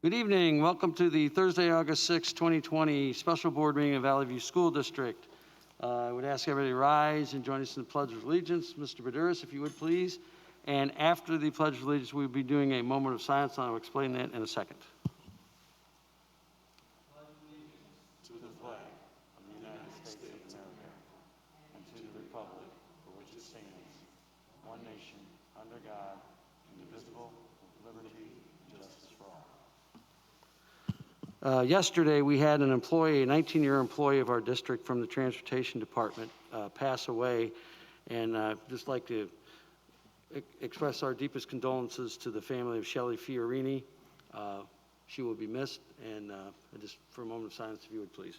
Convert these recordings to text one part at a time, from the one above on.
Good evening. Welcome to the Thursday, August 6, 2020 special board meeting of Valley View School District. I would ask everybody to rise and join us in the Pledge of Allegiance. Mr. Baduris, if you would please. And after the Pledge of Allegiance, we'll be doing a moment of silence, and I'll explain that in a second. To the flag of the United States of America and to the republic for which it stands, one nation, under God, indivisible, with liberty and justice for all. Yesterday, we had an employee, a 19-year employee of our district from the Transportation Department pass away, and I'd just like to express our deepest condolences to the family of Shelley Fiorini. She will be missed, and just for a moment of silence, if you would please.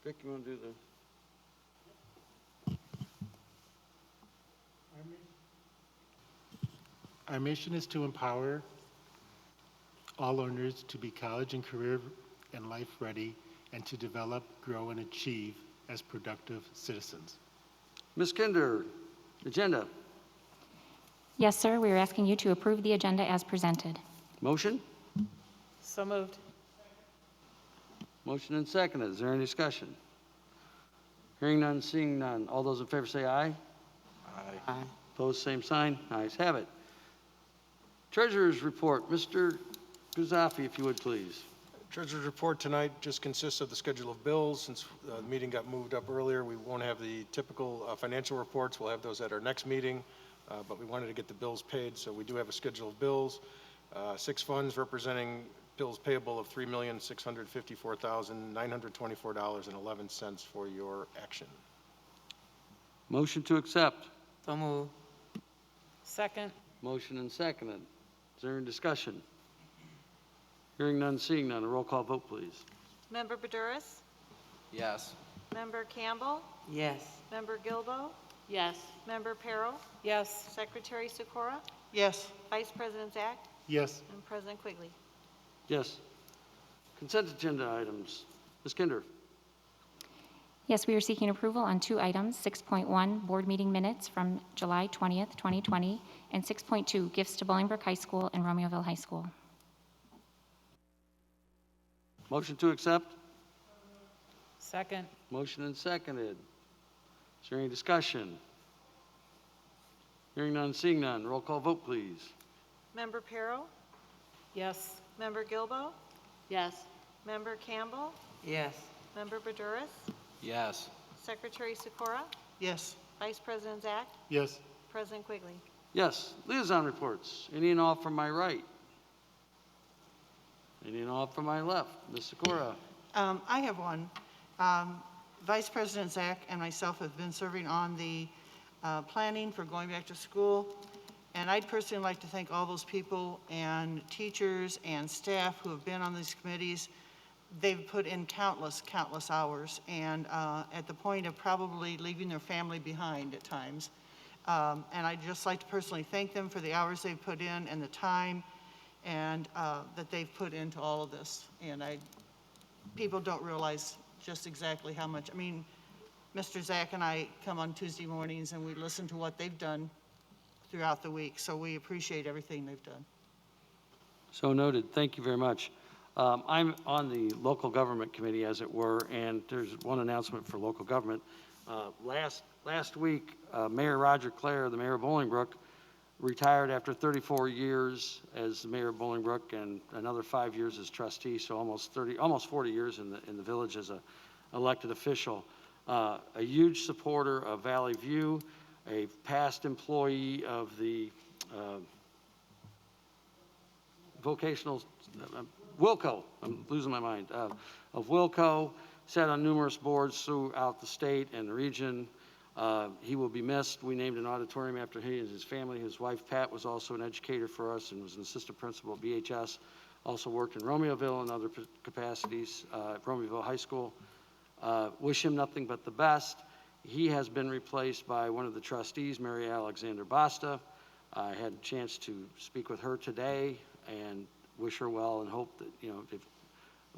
Vic, you want to do the... Our mission is to empower all learners to be college and career and life ready and to develop, grow, and achieve as productive citizens. Ms. Kinder, agenda. Yes, sir. We are asking you to approve the agenda as presented. Motion? So moved. Motion and seconded. Is there any discussion? Hearing none, seeing none. All those in favor say aye. Aye. Opposed, same sign. Ayes have it. Treasurer's report. Mr. Guzafi, if you would please. Treasurer's report tonight just consists of the schedule of bills. Since the meeting got moved up earlier, we won't have the typical financial reports. We'll have those at our next meeting, but we wanted to get the bills paid, so we do have a schedule of bills. 6 funds representing bills payable of $3,654,924.11 for your action. Motion to accept. So moved. Second. Motion and seconded. Is there any discussion? Hearing none, seeing none. A roll call vote, please. Member Baduris? Yes. Member Campbell? Yes. Member Gilbo? Yes. Member Perro? Yes. Secretary Sikora? Yes. Vice President Zach? Yes. And President Quigley. Yes. Consent agenda items. Ms. Kinder. Yes, we are seeking approval on 2 items, 6.1, board meeting minutes from July 20th, 2020, and 6.2, gifts to Bolingbrook High School and Romeoville High School. Motion to accept. Second. Motion and seconded. Is there any discussion? Hearing none, seeing none. Roll call vote, please. Member Perro? Yes. Member Gilbo? Yes. Member Campbell? Yes. Member Baduris? Yes. Secretary Sikora? Yes. Vice President Zach? Yes. President Quigley. Yes. Liaison reports. Any and all from my right. Any and all from my left. Ms. Sikora. I have one. Vice President Zach and myself have been serving on the planning for going back to school. And I'd personally like to thank all those people and teachers and staff who have been on these committees. They've put in countless hours, and at the point of probably leaving their family behind at times. And I'd just like to personally thank them for the hours they've put in and the time and that they've put into all of this. And people don't realize just exactly how much. I mean, Mr. Zach and I come on Tuesday mornings and we listen to what they've done throughout the week. So we appreciate everything they've done. So noted. Thank you very much. I'm on the local government committee, as it were, and there's one announcement for local government. Last week, Mayor Roger Clare, the mayor of Bolingbrook, retired after 34 years as the mayor of Bolingbrook and another 5 years as trustee, so almost 40 years in the village as an elected official. A huge supporter of Valley View, a past employee of the vocational Wilco, I'm losing my mind, of Wilco, sat on numerous boards throughout the state and the region. He will be missed. We named an auditorium after he and his family. His wife, Pat, was also an educator for us and was an assistant principal at BHS. Also worked in Romeoville and other capacities at Romeoville High School. Wish him nothing but the best. He has been replaced by one of the trustees, Mary Alexander Basta. I had a chance to speak with her today, and wish her well and hope that,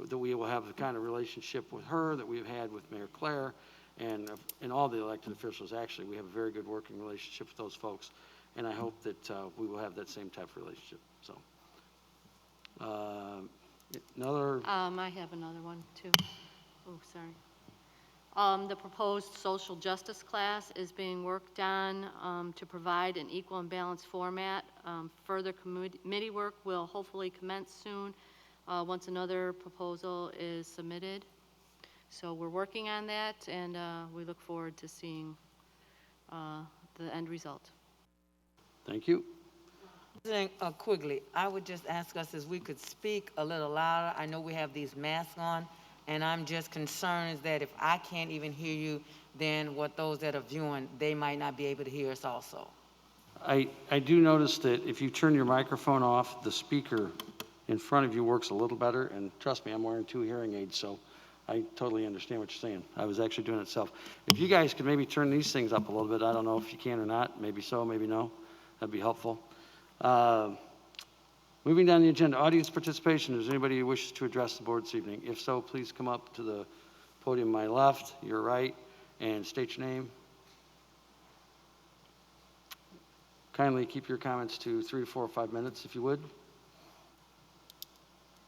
that we will have the kind of relationship with her that we've had with Mayor Claire and all the elected officials. Actually, we have a very good working relationship with those folks, and I hope that we will have that same type of relationship. So, another. I have another one, too. Oh, sorry. The proposed social justice class is being worked on to provide an equal and balanced format. Further committee work will hopefully commence soon once another proposal is submitted. So we're working on that, and we look forward to seeing the end result. Thank you. President Quigley, I would just ask us if we could speak a little louder. I know we have these masks on, and I'm just concerned that if I can't even hear you, then what those that are viewing, they might not be able to hear us also. I do notice that if you turn your microphone off, the speaker in front of you works a little better, and trust me, I'm wearing 2 hearing aids, so I totally understand what you're saying. I was actually doing it myself. If you guys could maybe turn these things up a little bit, I don't know if you can or not, maybe so, maybe no, that'd be helpful. Moving down the agenda, audience participation. Is there anybody who wishes to address the board this evening? If so, please come up to the podium my left, your right, and state your name. Kindly keep your comments to 3, 4, or 5 minutes, if you would.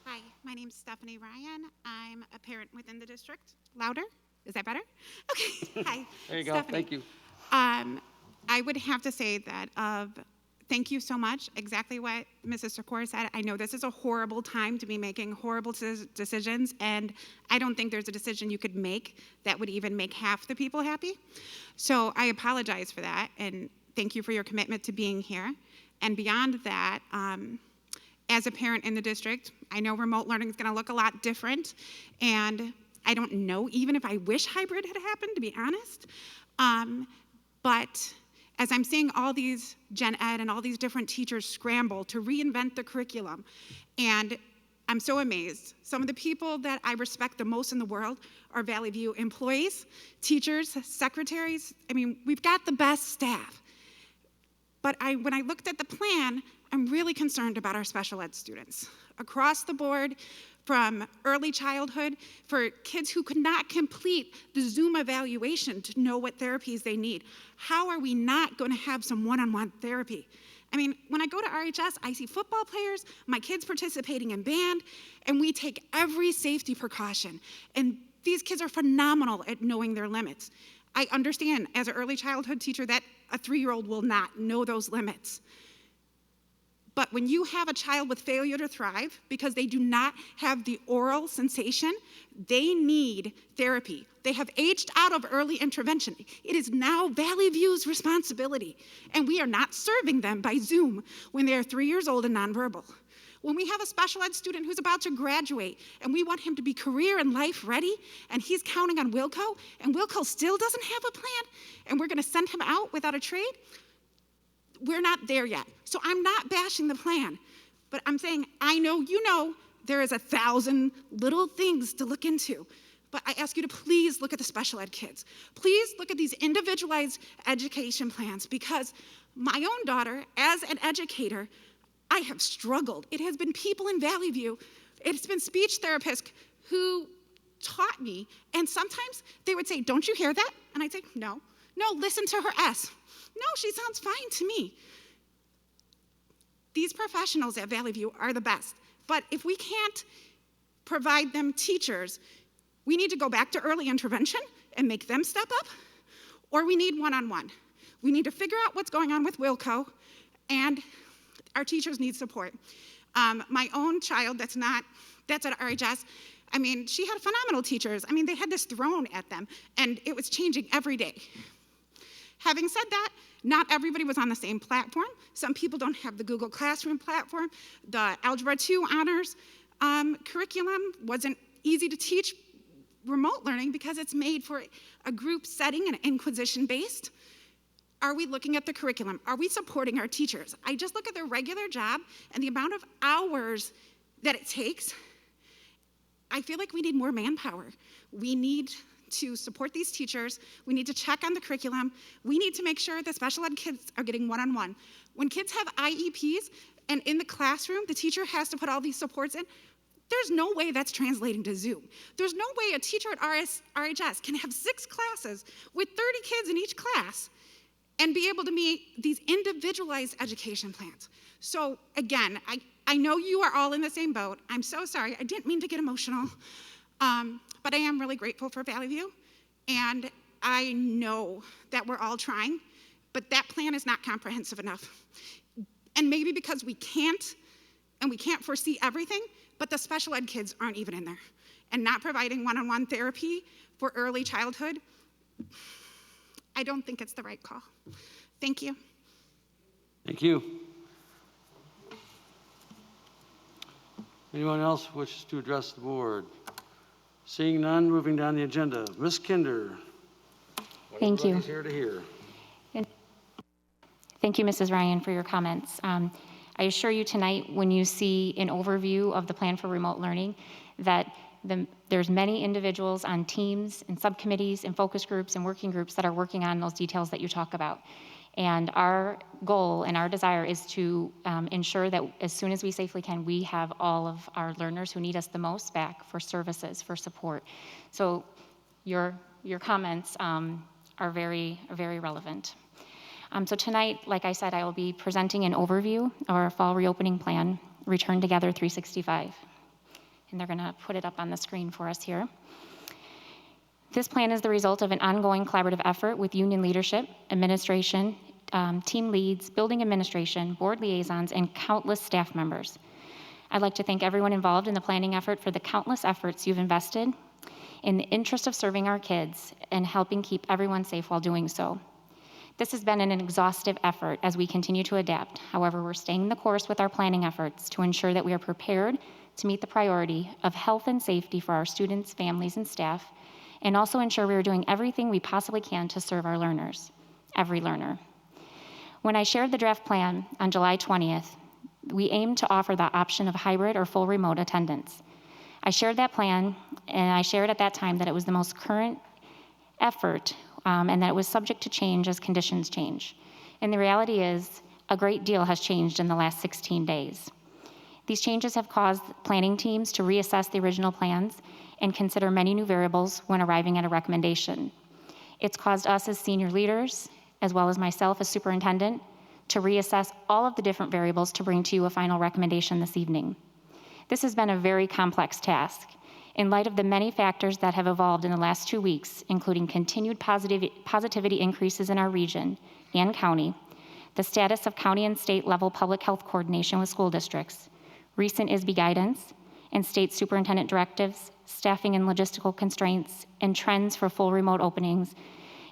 Hi, my name's Stephanie Ryan. I'm a parent within the district. Louder? Is that better? Okay, hi. There you go, Stephanie. thank you. I would have to say that thank you so much. Exactly what Mrs. Sikora said. I know this is a horrible time to be making horrible decisions, and I don't think there's a decision you could make that would even make half the people happy. So I apologize for that, and thank you for your commitment to being here. And beyond that, as a parent in the district, I know remote learning is going to look a lot different, and I don't know even if I wish hybrid had happened, to be honest. But as I'm seeing all these gen ed and all these different teachers scramble to reinvent the curriculum, and I'm so amazed. Some of the people that I respect the most in the world are Valley View employees, teachers, secretaries. I mean, we've got the best staff. But when I looked at the plan, I'm really concerned about our special ed students. Across the board, from early childhood, for kids who could not complete the Zoom evaluation to know what therapies they need. How are we not going to have some one-on-one therapy? I mean, when I go to RHS, I see football players, my kids participating in band, and we take every safety precaution. And these kids are phenomenal at knowing their limits. I understand as an early childhood teacher that a 3-year-old will not know those limits. But when you have a child with failure to thrive because they do not have the oral sensation, they need therapy. They have aged out of early intervention. It is now Valley View's responsibility, and we are not serving them by Zoom when they are 3 years old and nonverbal. When we have a special ed student who's about to graduate and we want him to be career and life ready, and he's counting on Wilco, and Wilco still doesn't have a plan, and we're gonna send him out without a trade, we're not there yet. So I'm not bashing the plan, but I'm saying, I know you know there is 1,000 little things to look into, but I ask you to please look at the special ed kids. Please look at these individualized education plans, because my own daughter, as an educator, I have struggled. It has been people in Valley View, it's been speech therapists who taught me, and sometimes they would say, don't you hear that? And I'd say, no, listen to her S. No, she sounds fine to me. These professionals at Valley View are the best, but if we can't provide them teachers, we need to go back to early intervention and make them step up, or we need one-on-one. We need to figure out what's going on with Wilco, and our teachers need support. My own child that's at RHS, I mean, she had phenomenal teachers. I mean, they had this thrown at them, and it was changing every day. Having said that, not everybody was on the same platform. Some people don't have the Google Classroom platform. The Algebra 2 honors curriculum wasn't easy to teach remote learning because it's made for a group setting and inquisition-based. Are we looking at the curriculum? Are we supporting our teachers? I just look at their regular job and the amount of hours that it takes. I feel like we need more manpower. We need to support these teachers. We need to check on the curriculum. We need to make sure that special ed kids are getting one-on-one. When kids have IEPs, and in the classroom, the teacher has to put all these supports in. There's no way that's translating to Zoom. There's no way a teacher at RHS can have 6 classes with 30 kids in each class and be able to meet these individualized education plans. So again, I know you are all in the same boat. I'm so sorry. I didn't mean to get emotional, but I am really grateful for Valley View, and I know that we're all trying, but that plan is not comprehensive enough. And maybe because we can't foresee everything, but the special ed kids aren't even in there. And not providing one-on-one therapy for early childhood, I don't think it's the right call. Thank you. Thank you. Anyone else wishes to address the board? Seeing none, moving down the agenda. Ms. Kinder. Thank you. Everybody's here to hear. Thank you, Mrs. Ryan, for your comments. I assure you tonight, when you see an overview of the plan for remote learning, that there's many individuals on teams and subcommittees and focus groups and working groups that are working on those details that you talk about. And our goal and our desire is to ensure that as soon as we safely can, we have all of our learners who need us the most back for services, for support. So your comments are very, very relevant. So tonight, like I said, I will be presenting an overview of our fall reopening plan, Return Together 365. And they're gonna put it up on the screen for us here. This plan is the result of an ongoing collaborative effort with union leadership, administration, team leads, building administration, board liaisons, and countless staff members. I'd like to thank everyone involved in the planning effort for the countless efforts you've invested in the interest of serving our kids and helping keep everyone safe while doing so. This has been an exhaustive effort as we continue to adapt. However, we're staying the course with our planning efforts to ensure that we are prepared to meet the priority of health and safety for our students, families, and staff, and also ensure we are doing everything we possibly can to serve our learners, every learner. When I shared the draft plan on July 20th, we aimed to offer the option of hybrid or full remote attendance. I shared that plan, and I shared at that time that it was the most current effort and that it was subject to change as conditions change. And the reality is, a great deal has changed in the last 16 days. These changes have caused planning teams to reassess the original plans and consider many new variables when arriving at a recommendation. It's caused us as senior leaders, as well as myself as superintendent, to reassess all of the different variables to bring to you a final recommendation this evening. This has been a very complex task. In light of the many factors that have evolved in the last 2 weeks, including continued positivity increases in our region and county, the status of county and state level public health coordination with school districts, recent ISB guidance, and state superintendent directives, staffing and logistical constraints, and trends for full remote openings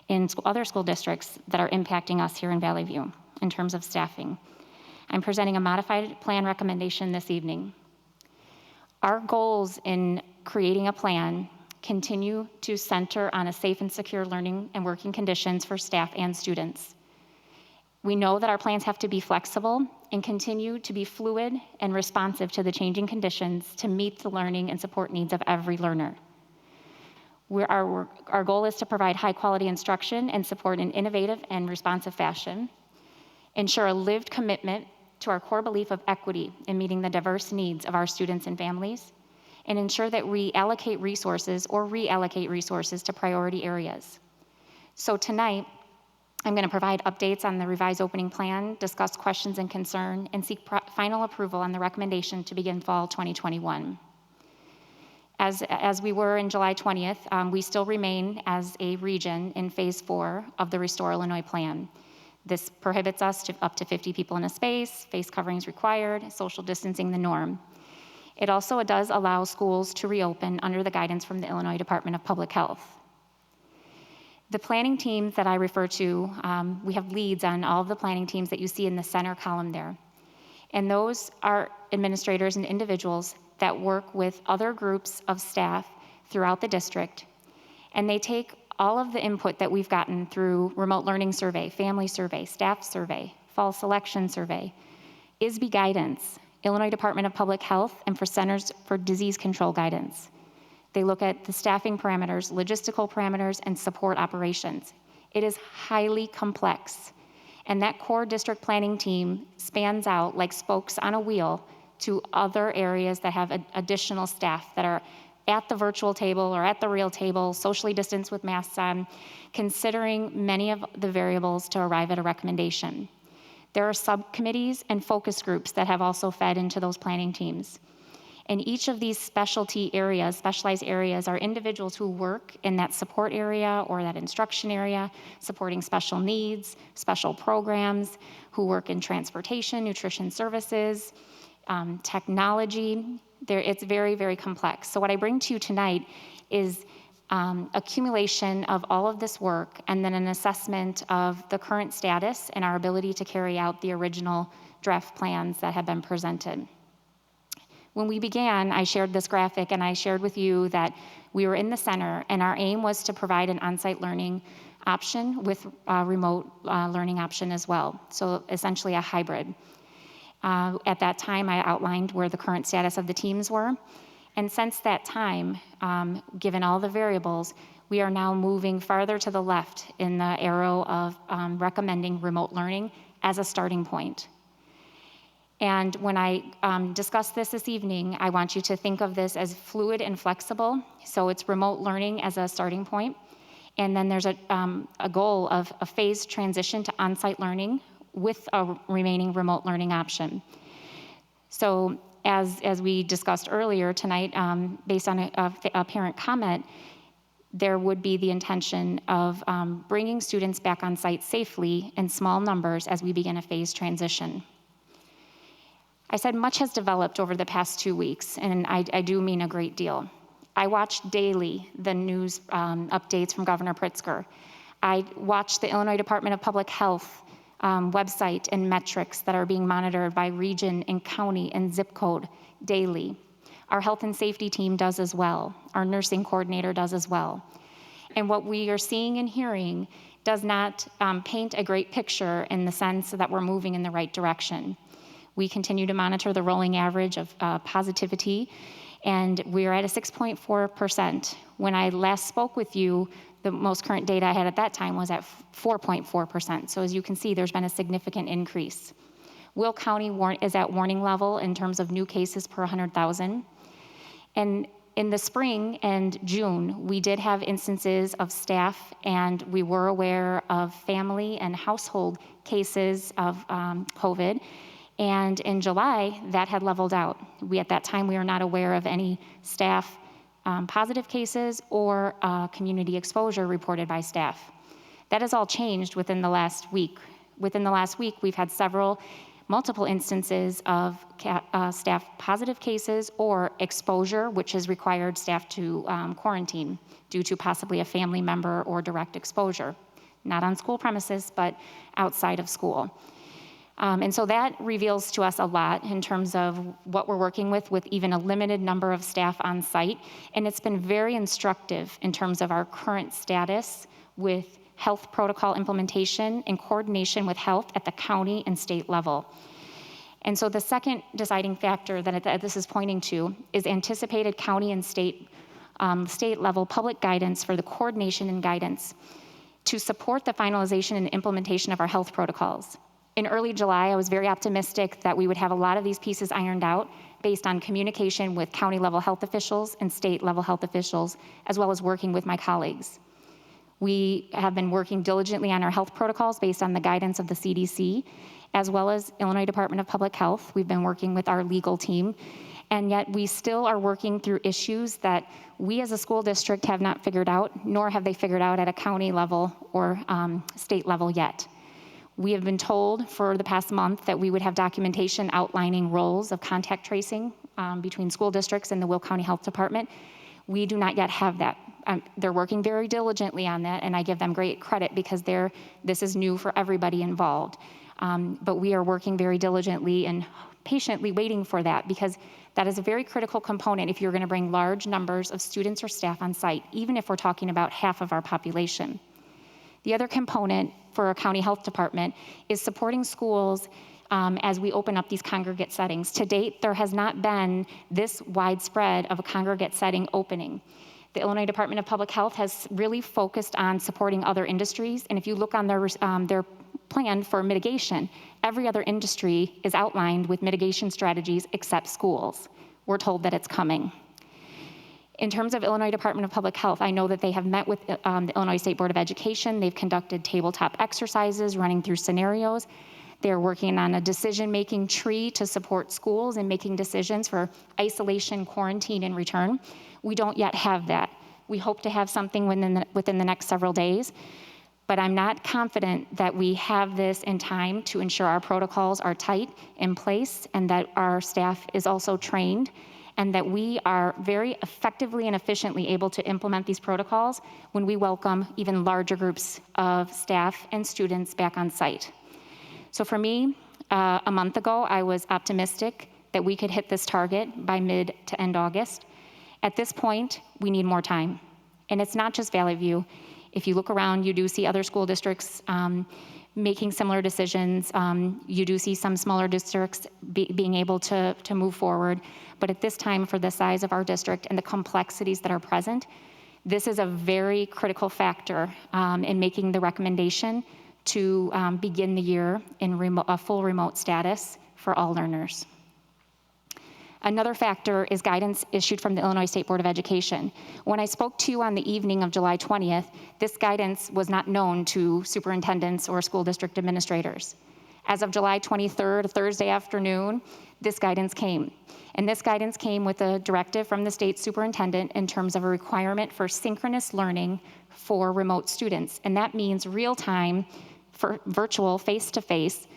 in other school districts that are impacting us here in Valley View in terms of staffing. I'm presenting a modified plan recommendation this evening. Our goals in creating a plan continue to center on a safe and secure learning and working conditions for staff and students. We know that our plans have to be flexible and continue to be fluid and responsive to the changing conditions to meet the learning and support needs of every learner. Our goal is to provide high quality instruction and support in innovative and responsive fashion, ensure a lived commitment to our core belief of equity in meeting the diverse needs of our students and families, and ensure that we allocate resources or reallocate resources to priority areas. So tonight, I'm going to provide updates on the revised opening plan, discuss questions and concern, and seek final approval on the recommendation to begin fall 2021. As we were in July 20th, we still remain as a region in phase 4 of the Restore Illinois plan. This prohibits us to up to 50 people in a space, face coverings required, social distancing the norm. It also does allow schools to reopen under the guidance from the Illinois Department of Public Health. The planning teams that I refer to, we have leads on all of the planning teams that you see in the center column there. And those are administrators and individuals that work with other groups of staff throughout the district. And they take all of the input that we've gotten through remote learning survey, family survey, staff survey, fall selection survey, ISB guidance, Illinois Department of Public Health, and for Centers for Disease Control guidance. They look at the staffing parameters, logistical parameters, and support operations. It is highly complex, And that core district planning team spans out like spokes on a wheel to other areas that have additional staff that are at the virtual table or at the real table, socially distanced with masks on, considering many of the variables to arrive at a recommendation. There are subcommittees and focus groups that have also fed into those planning teams. And each of these specialized areas, are individuals who work in that support area or that instruction area, supporting special needs, special programs, who work in transportation, nutrition services, technology. It's very, very complex. So what I bring to you tonight is accumulation of all of this work and then an assessment of the current status and our ability to carry out the original draft plans that have been presented. When we began, I shared this graphic and I shared with you that we were in the center and our aim was to provide an on-site learning option with a remote learning option as well. So essentially a hybrid. At that time, I outlined where the current status of the teams were. And since that time, given all the variables, we are now moving farther to the left in the arrow of recommending remote learning as a starting point. And when I discuss this evening, I want you to think of this as fluid and flexible. So it's remote learning as a starting point. And then there's a goal of a phased transition to on-site learning with a remaining remote learning option. So as we discussed earlier tonight, based on a parent comment, there would be the intention of bringing students back on site safely in small numbers as we begin a phased transition. I said much has developed over the past 2 weeks, and I do mean a great deal. I watched daily the news updates from Governor Pritzker. I watched the Illinois Department of Public Health website and metrics that are being monitored by region and county and zip code daily. Our health and safety team does as well. Our nursing coordinator does as well. And what we are seeing and hearing does not paint a great picture in the sense that we're moving in the right direction. We continue to monitor the rolling average of positivity, and we are at a 6.4%. When I last spoke with you, the most current data I had at that time was at 4.4%. So as you can see, there's been a significant increase. Will County is at warning level in terms of new cases per 100,000. And in the spring and June, we did have instances of staff, and we were aware of family and household cases of COVID. And in July, that had leveled out. At that time, we were not aware of any staff positive cases or community exposure reported by staff. That has all changed within the last week. Within the last week, we've had multiple instances of staff positive cases or exposure, which has required staff to quarantine due to possibly a family member or direct exposure. Not on school premises, but outside of school. And so that reveals to us a lot in terms of what we're working with even a limited number of staff on site. And it's been very instructive in terms of our current status with health protocol implementation in coordination with health at the county and state level. And so the second deciding factor that this is pointing to is anticipated county and state level public guidance for the coordination and guidance to support the finalization and implementation of our health protocols. In early July, I was very optimistic that we would have a lot of these pieces ironed out based on communication with county level health officials and state level health officials, as well as working with my colleagues. We have been working diligently on our health protocols based on the guidance of the CDC, as well as Illinois Department of Public Health. We've been working with our legal team, and yet we still are working through issues that we as a school district have not figured out, nor have they figured out at a county level or state level yet. We have been told for the past month that we would have documentation outlining roles of contact tracing between school districts and the Will County Health Department. We do not yet have that. They're working very diligently on that, and I give them great credit because this is new for everybody involved. But we are working very diligently and patiently waiting for that, because that is a very critical component if you're going to bring large numbers of students or staff on site, even if we're talking about half of our population. The other component for our county health department is supporting schools as we open up these congregate settings. To date, there has not been this widespread of a congregate setting opening. The Illinois Department of Public Health has really focused on supporting other industries, and if you look on their planned for mitigation. Every other industry is outlined with mitigation strategies except schools. We're told that it's coming. In terms of Illinois Department of Public Health, I know that they have met with the Illinois State Board of Education. They've conducted tabletop exercises, running through scenarios. They're working on a decision-making tree to support schools in making decisions for isolation, quarantine, and return. We don't yet have that. We hope to have something within the next several days, but I'm not confident that we have this in time to ensure our protocols are tight in place and that our staff is also trained and that we are very effectively and efficiently able to implement these protocols when we welcome even larger groups of staff and students back on site. So for me, a month ago, I was optimistic that we could hit this target by mid to end August. At this point, we need more time. And it's not just Valley View. If you look around, you do see other school districts making similar decisions. You do see some smaller districts being able to move forward. But at this time, for the size of our district and the complexities that are present, this is a very critical factor in making the recommendation to begin the year in a full remote status for all learners. Another factor is guidance issued from the Illinois State Board of Education. When I spoke to you on the evening of July 20th, this guidance was not known to superintendents or school district administrators. As of July 23rd, Thursday afternoon, this guidance came. And this guidance came with a directive from the state superintendent in terms of a requirement for synchronous learning for remote students. And that means real-time, for virtual, face-to-face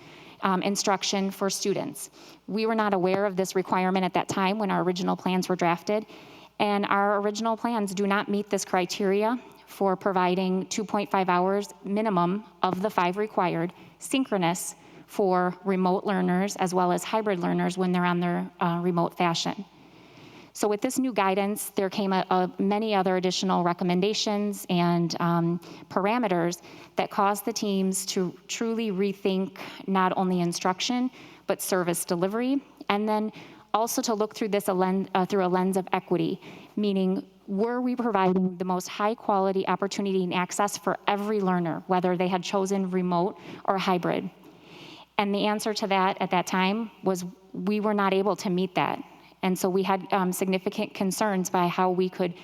instruction for students. We were not aware of this requirement at that time when our original plans were drafted, and our original plans do not meet this criteria for providing 2.5 hours minimum of the 5 required synchronous for remote learners as well as hybrid learners when they're on their remote fashion. So with this new guidance, there came many other additional recommendations and parameters that caused the teams to truly rethink not only instruction, but service delivery, and then also to look through this through a lens of equity, meaning were we providing the most high quality opportunity and access for every learner, whether they had chosen remote or hybrid? And the answer to that at that time was we were not able to meet that. And so we had significant concerns by how we could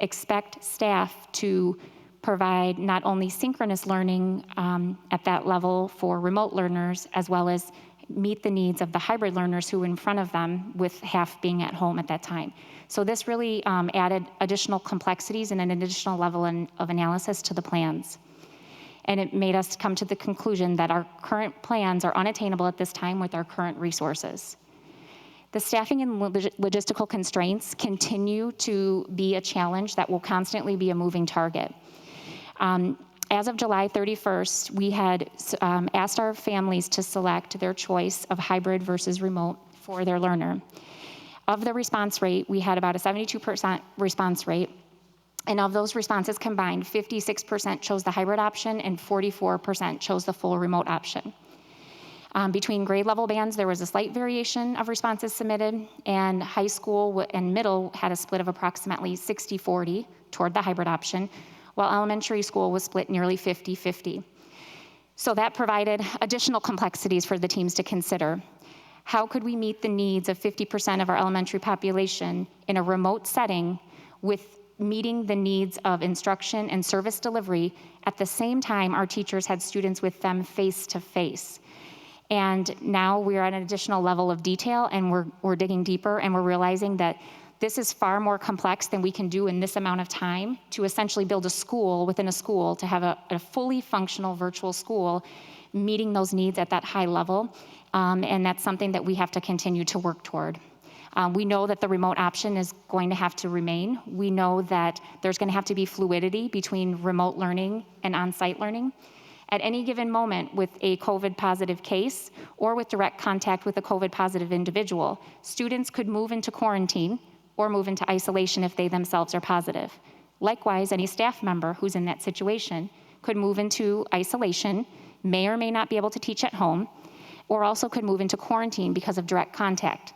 expect staff to provide not only synchronous learning at that level for remote learners, as well as meet the needs of the hybrid learners who were in front of them, with half being at home at that time. So this really added additional complexities and an additional level of analysis to the plans. And it made us come to the conclusion that our current plans are unattainable at this time with our current resources. The staffing and logistical constraints continue to be a challenge that will constantly be a moving target. As of July 31st, we had asked our families to select their choice of hybrid versus remote for their learner. Of the response rate, we had about a 72% response rate. And of those responses combined, 56% chose the hybrid option and 44% chose the full remote option. Between grade level bands, there was a slight variation of responses submitted, and high school and middle had a split of approximately 60-40 toward the hybrid option, while elementary school was split nearly 50-50. So that provided additional complexities for the teams to consider. How could we meet the needs of 50% of our elementary population in a remote setting with meeting the needs of instruction and service delivery at the same time our teachers had students with them face-to-face? And now we're at an additional level of detail, and we're digging deeper, and we're realizing that this is far more complex than we can do in this amount of time to essentially build a school within a school, to have a fully functional virtual school meeting those needs at that high level. And that's something that we have to continue to work toward. We know that the remote option is going to have to remain. We know that there's going to have to be fluidity between remote learning and on-site learning. At any given moment with a COVID positive case or with direct contact with a COVID positive individual, students could move into quarantine or move into isolation if they themselves are positive. Likewise, any staff member who's in that situation could move into isolation, may or may not be able to teach at home, or also could move into quarantine because of direct contact.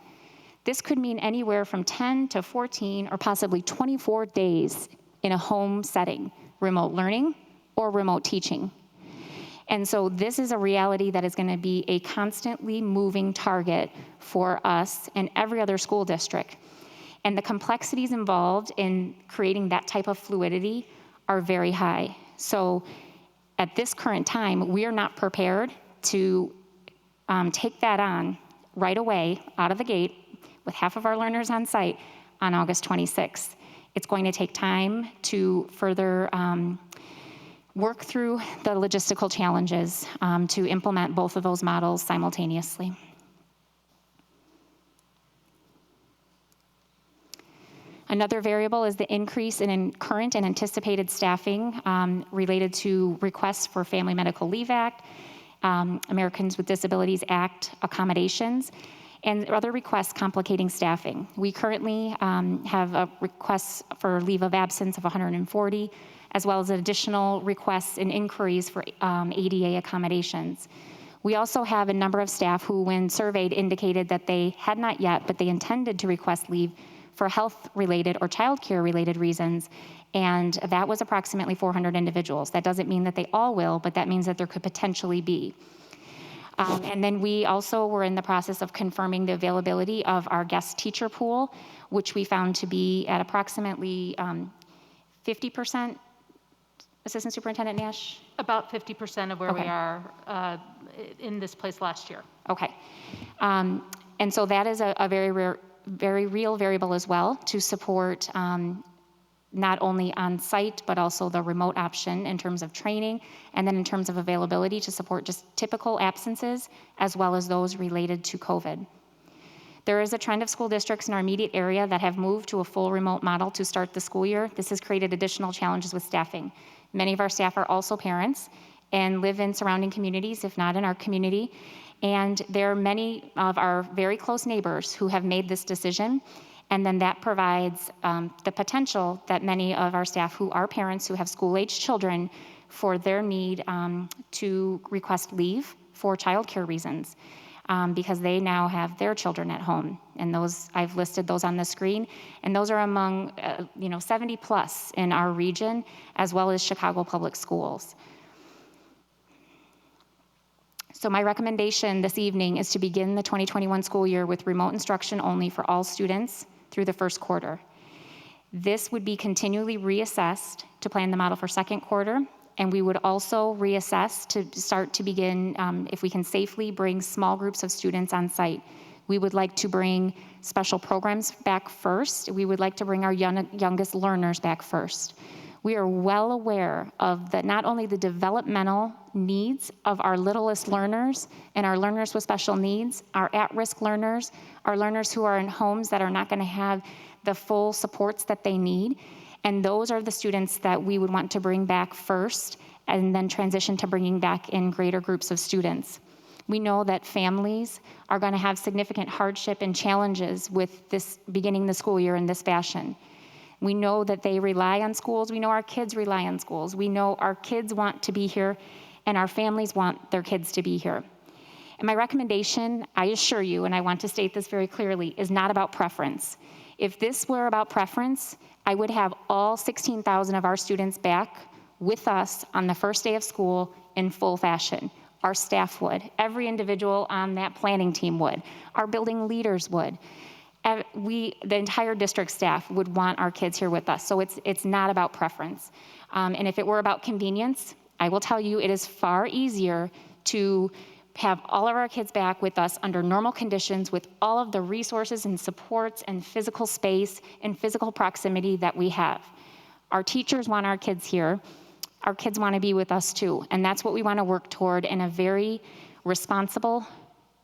This could mean anywhere from 10 to 14 or possibly 24 days in a home setting, remote learning or remote teaching. And so this is a reality that is going to be a constantly moving target for us and every other school district. And the complexities involved in creating that type of fluidity are very high. So at this current time, we are not prepared to take that on right away, out of the gate, with half of our learners on site on August 26th. It's going to take time to further work through the logistical challenges to implement both of those models simultaneously. Another variable is the increase in current and anticipated staffing related to requests for Family Medical Leave Act, Americans with Disabilities Act accommodations, and other requests complicating staffing. We currently have a request for leave of absence of 140, as well as additional requests and inquiries for ADA accommodations. We also have a number of staff who, when surveyed, indicated that they had not yet, but they intended to request leave for health-related or childcare-related reasons, and that was approximately 400 individuals. That doesn't mean that they all will, but that means that there could potentially be. And then we also were in the process of confirming the availability of our guest teacher pool, which we found to be at approximately 50%. Assistant Superintendent Nash? About 50% of where we Okay. are in this place last year. Okay. And so that is a very real variable as well to support not only on-site, but also the remote option in terms of training, and then in terms of availability to support just typical absences, as well as those related to COVID. There is a trend of school districts in our immediate area that have moved to a full remote model to start the school year. This has created additional challenges with staffing. Many of our staff are also parents and live in surrounding communities, if not in our community. And there are many of our very close neighbors who have made this decision. And then that provides the potential that many of our staff who are parents who have school-aged children for their need to request leave for childcare reasons because they now have their children at home. And those, I've listed those on the screen. And those are among 70 plus in our region, as well as Chicago Public Schools. So my recommendation this evening is to begin the 2021 school year with remote instruction only for all students through the first quarter. This would be continually reassessed to plan the model for second quarter, and we would also reassess to start to begin, if we can safely bring small groups of students on site. We would like to bring special programs back first. We would like to bring our youngest learners back first. We are well aware of not only the developmental needs of our littlest learners and our learners with special needs, our at-risk learners, our learners who are in homes that are not going to have the full supports that they need. And those are the students that we would want to bring back first and then transition to bringing back in greater groups of students. We know that families are going to have significant hardship and challenges with this beginning the school year in this fashion. We know that they rely on schools. We know our kids rely on schools. We know our kids want to be here, and our families want their kids to be here. And my recommendation, I assure you, and I want to state this very clearly, is not about preference. If this were about preference, I would have all 16,000 of our students back with us on the first day of school in full fashion. Our staff would. Every individual on that planning team would. Our building leaders would. The entire district staff would want our kids here with us. So it's not about preference. And if it were about convenience, I will tell you it is far easier to have all of our kids back with us under normal conditions with all of the resources and supports and physical space and physical proximity that we have. Our teachers want our kids here. Our kids want to be with us too. And that's what we want to work toward in a very responsible,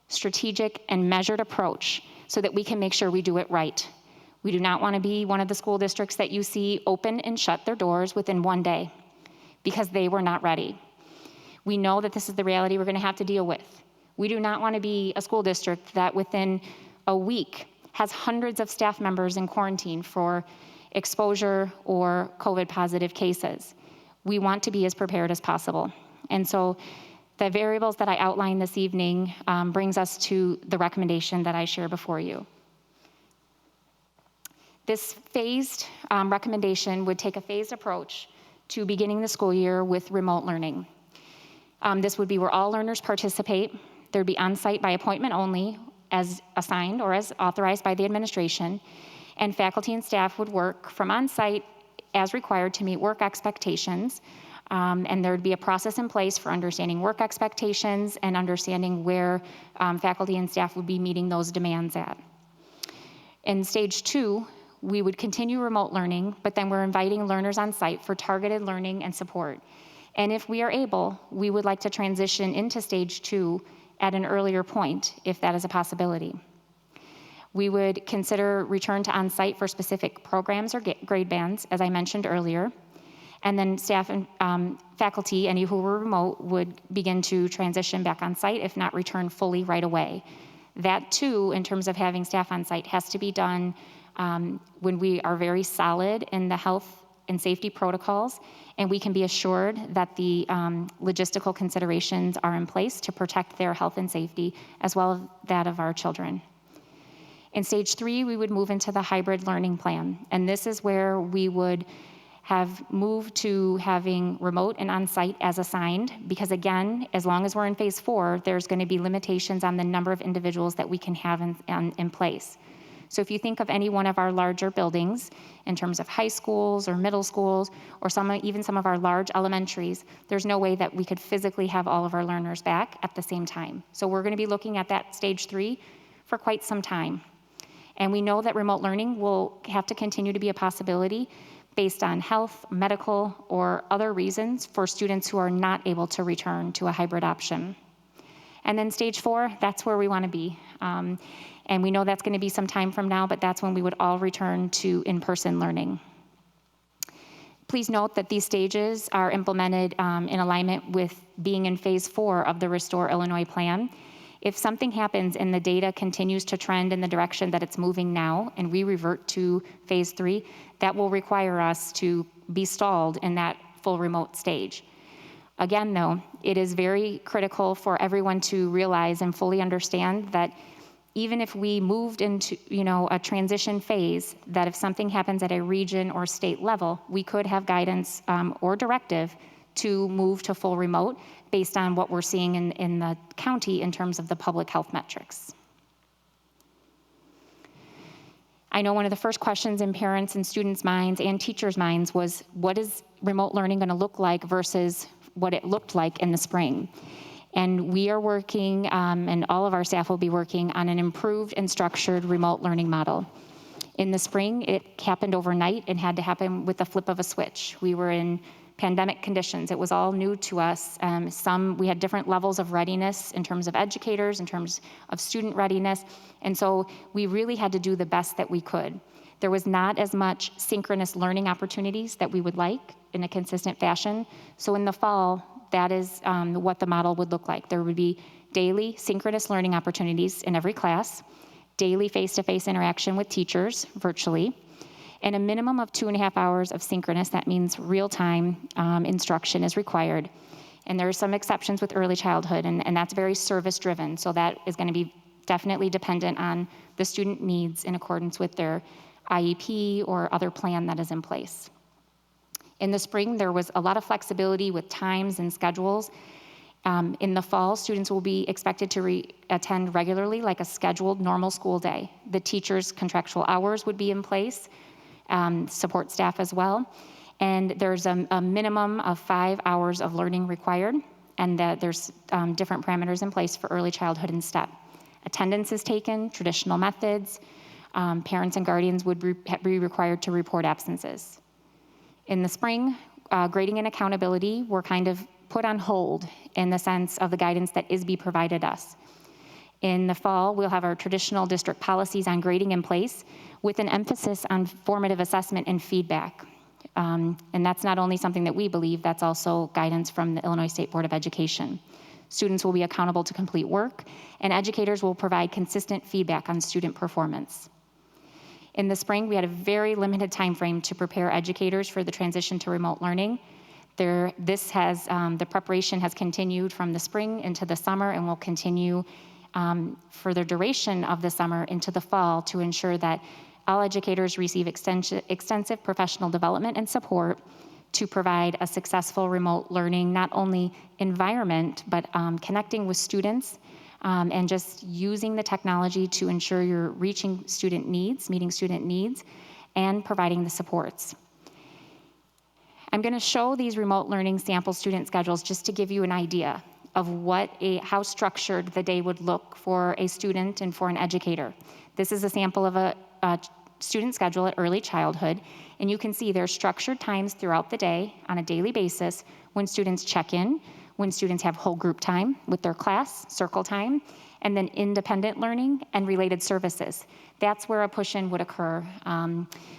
strategic, and measured approach so that we can make sure we do it right. We do not want to be one of the school districts that you see open and shut their doors within one day because they were not ready. We know that this is the reality we're going to have to deal with. We do not want to be a school district that within a week has hundreds of staff members in quarantine for exposure or COVID positive cases. We want to be as prepared as possible. And so the variables that I outlined this evening brings us to the recommendation that I share before you. This phased recommendation would take a phased approach to beginning the school year with remote learning. This would be where all learners participate. There'd be on-site by appointment only, as assigned or as authorized by the administration. And faculty and staff would work from on-site as required to meet work expectations. And there'd be a process in place for understanding work expectations and understanding where faculty and staff would be meeting those demands at. In stage 2, we would continue remote learning, but then we're inviting learners on site for targeted learning and support. And if we are able, we would like to transition into stage 2 at an earlier point, if that is a possibility. We would consider return to on-site for specific programs or grade bands, as I mentioned earlier. And then staff and faculty, any who were remote, would begin to transition back on site, if not return fully right away. That too, in terms of having staff on site, has to be done when we are very solid in the health and safety protocols, and we can be assured that the logistical considerations are in place to protect their health and safety, as well as that of our children. In stage 3, we would move into the hybrid learning plan, and this is where we would have moved to having remote and on-site as assigned, because again, as long as we're in phase 4, there's going to be limitations on the number of individuals that we can have in place. So if you think of any one of our larger buildings, in terms of high schools or middle schools, or even some of our large elementaries, there's no way that we could physically have all of our learners back at the same time. So we're going to be looking at that stage 3 for quite some time. And we know that remote learning will have to continue to be a possibility based on health, medical, or other reasons for students who are not able to return to a hybrid option. And then stage 4, that's where we want to be. And we know that's going to be some time from now, but that's when we would all return to in-person learning. Please note that these stages are implemented in alignment with being in phase 4 of the Restore Illinois plan. If something happens and the data continues to trend in the direction that it's moving now, and we revert to phase 3, that will require us to be stalled in that full remote stage. Again, though, it is very critical for everyone to realize and fully understand that even if we moved into, a transition phase, that if something happens at a region or state level, we could have guidance or directive to move to full remote based on what we're seeing in the county in terms of the public health metrics. I know one of the first questions in parents and students' minds and teachers' minds was, what is remote learning going to look like versus what it looked like in the spring? And we are working, and all of our staff will be working on an improved and structured remote learning model. In the spring, it happened overnight and had to happen with the flip of a switch. We were in pandemic conditions. It was all new to us. We had different levels of readiness in terms of educators, in terms of student readiness. And so we really had to do the best that we could. There was not as much synchronous learning opportunities that we would like in a consistent fashion. So in the fall, that is what the model would look like. There would be daily synchronous learning opportunities in every class, daily face-to-face interaction with teachers virtually, and a minimum of 2.5 hours of synchronous. That means real-time instruction is required. And there are some exceptions with early childhood, and that's very service-driven. So that is going to be definitely dependent on the student needs in accordance with their IEP or other plan that is in place. In the spring, there was a lot of flexibility with times and schedules. In the fall, students will be expected to attend regularly, like a scheduled normal school day. The teachers' contractual hours would be in place, support staff as well. And there's a minimum of 5 hours of learning required, and that there's different parameters in place for early childhood and STEP. Attendance is taken, traditional methods. Parents and guardians would be required to report absences. In the spring, grading and accountability were kind of put on hold in the sense of the guidance that ISB provided us. In the fall, we'll have our traditional district policies on grading in place with an emphasis on formative assessment and feedback. And that's not only something that we believe, that's also guidance from the Illinois State Board of Education. Students will be accountable to complete work, and educators will provide consistent feedback on student performance. In the spring, we had a very limited time frame to prepare educators for the transition to remote learning. The preparation has continued from the spring into the summer and will continue for the duration of the summer into the fall to ensure that all educators receive extensive professional development and support to provide a successful remote learning, not only environment, but connecting with students and just using the technology to ensure you're reaching student needs, meeting student needs, and providing the supports. I'm going to show these remote learning sample student schedules just to give you an idea of how structured the day would look for a student and for an educator. This is a sample of a student schedule at early childhood, and you can see there's structured times throughout the day on a daily basis when students check in, when students have whole group time with their class, circle time, and then independent learning and related services. That's where a push-in would occur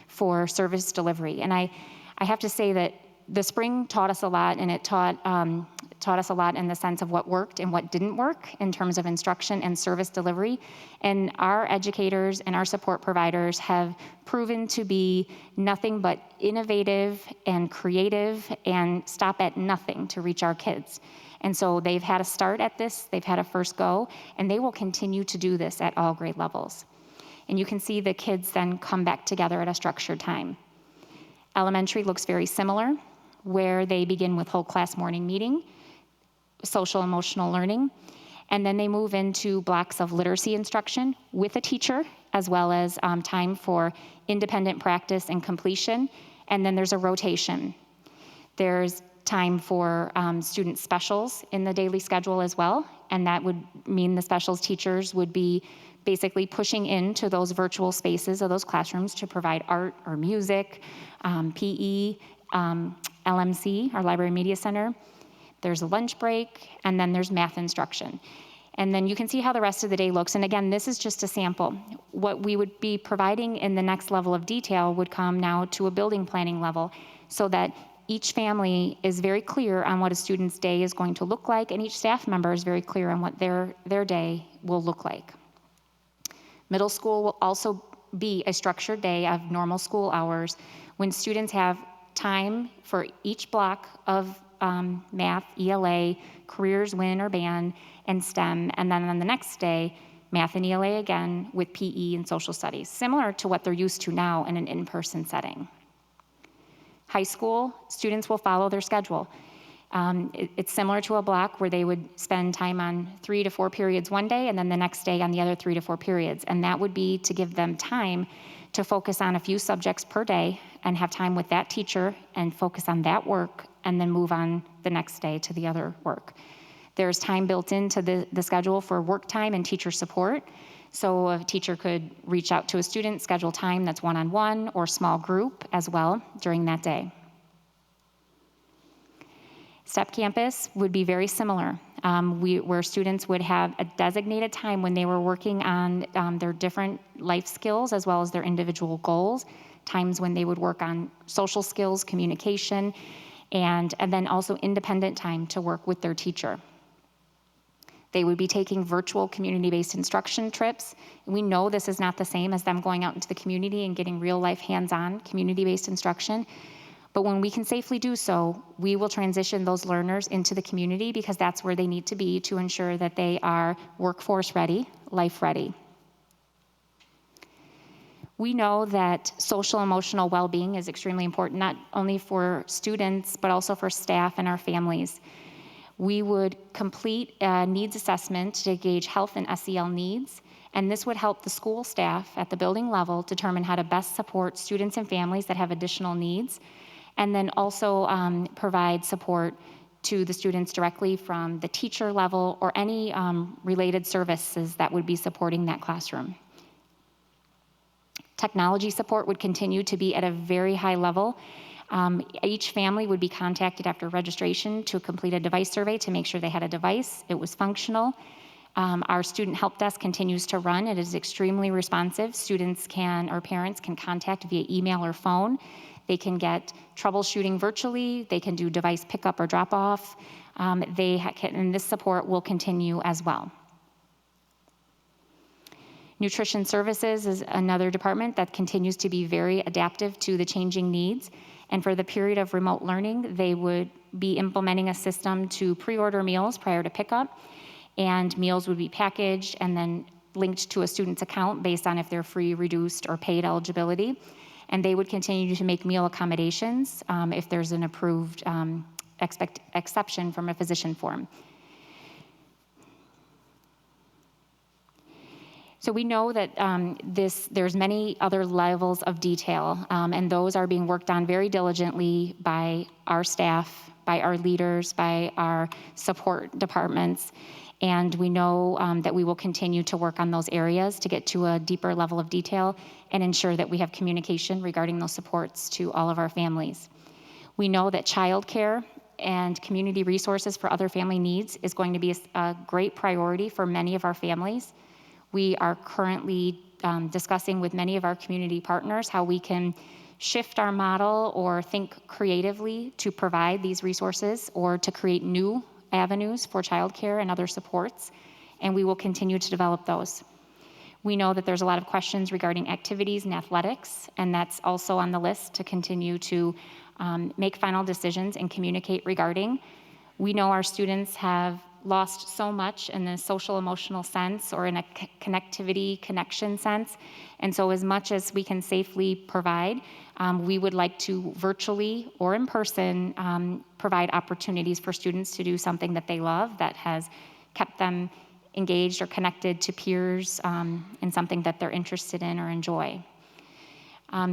for service delivery. And I have to say that the spring taught us a lot, and it taught us a lot in the sense of what worked and what didn't work in terms of instruction and service delivery. And our educators and our support providers have proven to be nothing but innovative and creative and stop at nothing to reach our kids. And so they've had a start at this, they've had a first go, and they will continue to do this at all grade levels. And you can see the kids then come back together at a structured time. Elementary looks very similar, where they begin with whole class morning meeting, social emotional learning, and then they move into blocks of literacy instruction with a teacher, as well as time for independent practice and completion, and then there's a rotation. There's time for student specials in the daily schedule as well, and that would mean the specials teachers would be basically pushing into those virtual spaces of those classrooms to provide art or music, PE, LMC, our Library Media Center. There's a lunch break, and then there's math instruction. And then you can see how the rest of the day looks. And again, this is just a sample. What we would be providing in the next level of detail would come now to a building planning level, so that each family is very clear on what a student's day is going to look like, and each staff member is very clear on what their day will look like. Middle school will also be a structured day of normal school hours when students have time for each block of math, ELA, careers, WIN or BAN, and STEM, and then on the next day, math and ELA again with PE and social studies, similar to what they're used to now in an in-person setting. High school, students will follow their schedule. It's similar to a block where they would spend time on 3 to 4 periods one day, and then the next day on the other 3 to 4 periods, and that would be to give them time to focus on a few subjects per day and have time with that teacher and focus on that work, and then move on the next day to the other work. There's time built into the schedule for work time and teacher support. So a teacher could reach out to a student, schedule time that's one-on-one or small group as well during that day. STEP campus would be very similar, where students would have a designated time when they were working on their different life skills as well as their individual goals, times when they would work on social skills, communication, and then also independent time to work with their teacher. They would be taking virtual community-based instruction trips. We know this is not the same as them going out into the community and getting real-life hands-on community-based instruction. But when we can safely do so, we will transition those learners into the community, because that's where they need to be to ensure that they are workforce ready, life ready. We know that social emotional well-being is extremely important, not only for students, but also for staff and our families. We would complete a needs assessment to gauge health and SEL needs, and this would help the school staff at the building level determine how to best support students and families that have additional needs, and then also provide support to the students directly from the teacher level or any related services that would be supporting that classroom. Technology support would continue to be at a very high level. Each family would be contacted after registration to complete a device survey to make sure they had a device, it was functional. Our student help desk continues to run. It is extremely responsive. Students can, or parents can contact via email or phone. They can get troubleshooting virtually. They can do device pickup or drop off. And this support will continue as well. Nutrition services is another department that continues to be very adaptive to the changing needs. And for the period of remote learning, they would be implementing a system to pre-order meals prior to pickup, and meals would be packaged and then linked to a student's account based on if they're free, reduced, or paid eligibility. and they would continue to make meal accommodations if there's an approved exception from a physician form. So we know that there's many other levels of detail, and those are being worked on very diligently by our staff, by our leaders, by our support departments. And we know that we will continue to work on those areas to get to a deeper level of detail and ensure that we have communication regarding those supports to all of our families. We know that childcare and community resources for other family needs is going to be a great priority for many of our families. We are currently discussing with many of our community partners how we can shift our model or think creatively to provide these resources or to create new avenues for childcare and other supports, and we will continue to develop those. We know that there's a lot of questions regarding activities and athletics, and that's also on the list to continue to make final decisions and communicate regarding. We know our students have lost so much in the social emotional sense or in a connectivity connection sense, and so as much as we can safely provide, we would like to virtually or in person provide opportunities for students to do something that they love, that has kept them engaged or connected to peers in something that they're interested in or enjoy.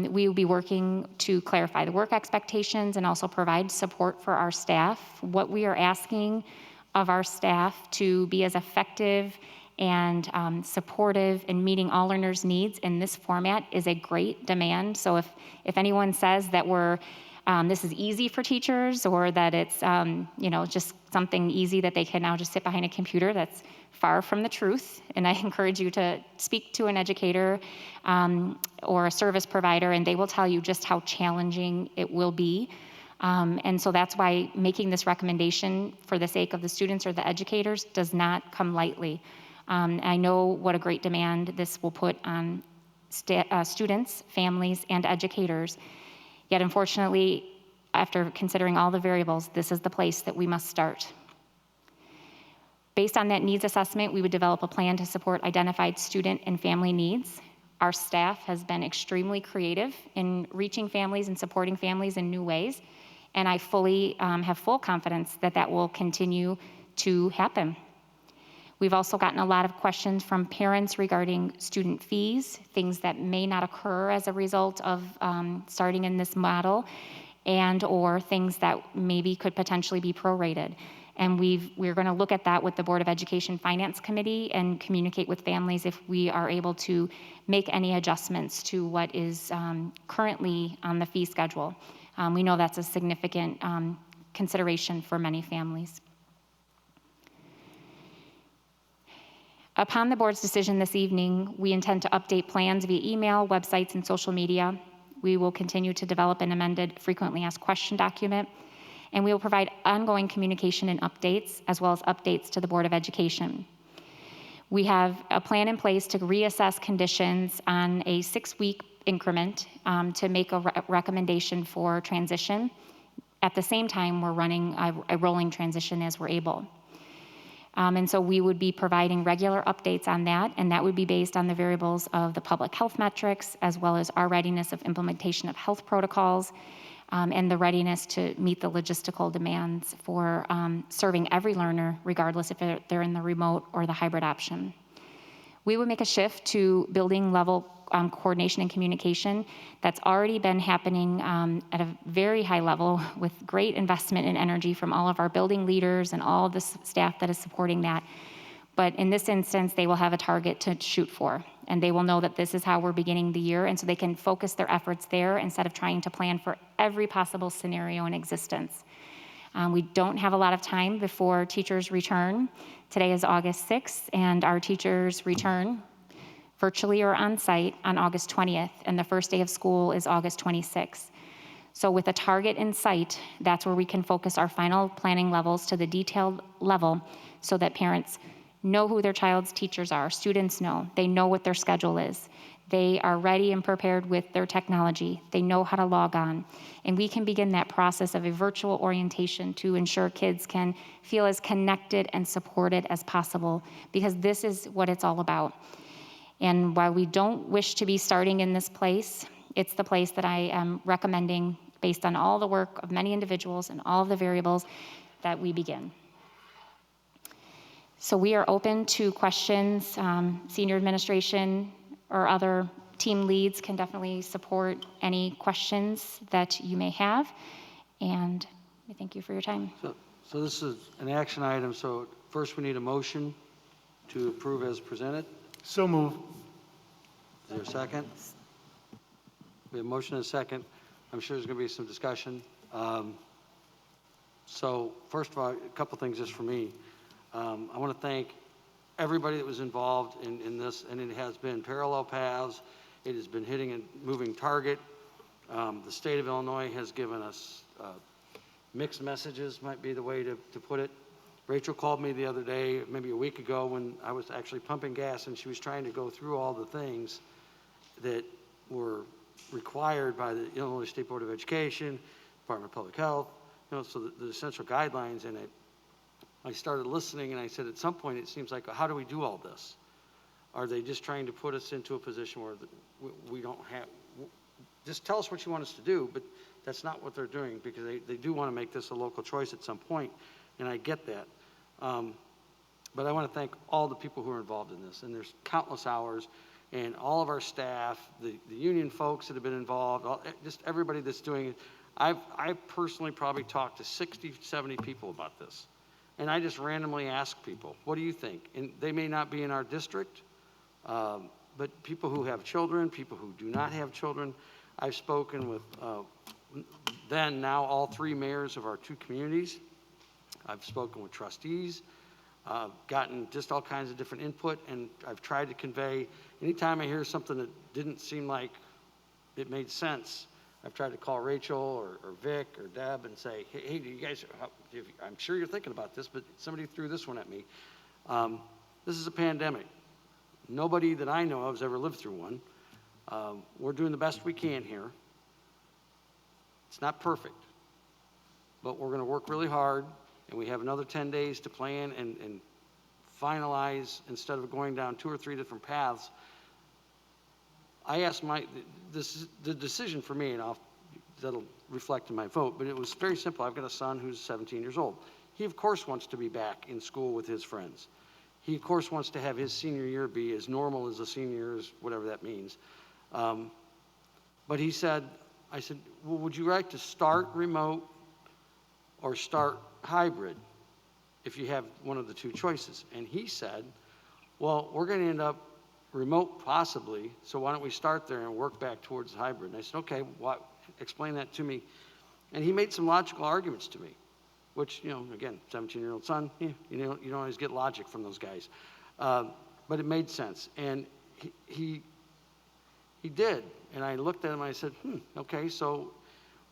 We will be working to clarify the work expectations and also provide support for our staff. What we are asking of our staff to be as effective and supportive in meeting all learners' needs in this format is a great demand. So if anyone says that this is easy for teachers or that it's just something easy that they can now just sit behind a computer, that's far from the truth. And I encourage you to speak to an educator or a service provider, and they will tell you just how challenging it will be. And so that's why making this recommendation for the sake of the students or the educators does not come lightly. I know what a great demand this will put on students, families, and educators. Yet unfortunately, after considering all the variables, this is the place that we must start. Based on that needs assessment, we would develop a plan to support identified student and family needs. Our staff has been extremely creative in reaching families and supporting families in new ways, and I fully have full confidence that that will continue to happen. We've also gotten a lot of questions from parents regarding student fees, things that may not occur as a result of starting in this model, and or things that maybe could potentially be prorated. And we're going to look at that with the Board of Education Finance Committee and communicate with families if we are able to make any adjustments to what is currently on the fee schedule. We know that's a significant consideration for many families. Upon the board's decision this evening, we intend to update plans via email, websites, and social media. We will continue to develop an amended frequently asked question document, and we will provide ongoing communication and updates, as well as updates to the Board of Education. We have a plan in place to reassess conditions on a 6-week increment to make a recommendation for transition. At the same time, we're running a rolling transition as we're able. And so we would be providing regular updates on that, and that would be based on the variables of the public health metrics, as well as our readiness of implementation of health protocols, and the readiness to meet the logistical demands for serving every learner, regardless if they're in the remote or the hybrid option. We would make a shift to building level coordination and communication that's already been happening at a very high level with great investment and energy from all of our building leaders and all of the staff that is supporting that. But in this instance, they will have a target to shoot for, and they will know that this is how we're beginning the year, and so they can focus their efforts there instead of trying to plan for every possible scenario in existence. We don't have a lot of time before teachers return. Today is August 6th, and our teachers return virtually or on site on August 20th, and the first day of school is August 26th. So with a target in sight, that's where we can focus our final planning levels to the detailed level so that parents know who their child's teachers are, students know, they know what their schedule is. They are ready and prepared with their technology. They know how to log on. And we can begin that process of a virtual orientation to ensure kids can feel as connected and supported as possible, because this is what it's all about. And while we don't wish to be starting in this place, It's the place that I am recommending, based on all the work of many individuals and all of the variables, that we begin. So we are open to questions. Senior administration or other team leads can definitely support any questions that you may have. And I thank you for your time. So this is an action item, so first we need a motion to approve as presented. So move. Is there a second? We have a motion and a second. I'm sure there's going to be some discussion. So first of all, a couple things just for me. I want to thank everybody that was involved in this, and it has been parallel paths. It has been hitting a moving target. The state of Illinois has given us mixed messages, might be the way to put it. Rachel called me the other day, maybe a week ago, when I was actually pumping gas, and she was trying to go through all the things that were required by the Illinois State Board of Education, Department of Public Health, so the essential guidelines in it. I started listening, and I said, at some point, it seems like, how do we do all this? Are they just trying to put us into a position where we don't have, just tell us what you want us to do, but that's not what they're doing, because they do want to make this a local choice at some point, and I get that. But I want to thank all the people who are involved in this, and there's countless hours, and all of our staff, the union folks that have been involved, just everybody that's doing it. I've personally probably talked to 60, 70 people about this. And I just randomly ask people, what do you think? And they may not be in our district, but people who have children, people who do not have children. I've spoken with now all 3 mayors of our 2 communities. I've spoken with trustees, gotten just all kinds of different input, and I've tried to convey, anytime I hear something that didn't seem like it made sense, I've tried to call Rachel or Vic or Deb and say, hey, do you guys, I'm sure you're thinking about this, but somebody threw this one at me. This is a pandemic. Nobody that I know of has ever lived through one. We're doing the best we can here. It's not perfect, but we're going to work really hard, and we have another 10 days to plan and finalize, instead of going down 2 or 3 different paths. I asked the decision for me, and that'll reflect in my vote, but it was very simple. I've got a son who's 17 years old. He, of course, wants to be back in school with his friends. He, of course, wants to have his senior year be as normal as a senior year is, whatever that means. But I said, well, would you like to start remote or start hybrid if you have one of the 2 choices? And he said, well, we're going to end up remote possibly, so why don't we start there and work back towards hybrid? And I said, okay, explain that to me. And he made some logical arguments to me, which, again, 17-year-old son, you don't always get logic from those guys. But it made sense. And he did. And I looked at him and I said, okay, so,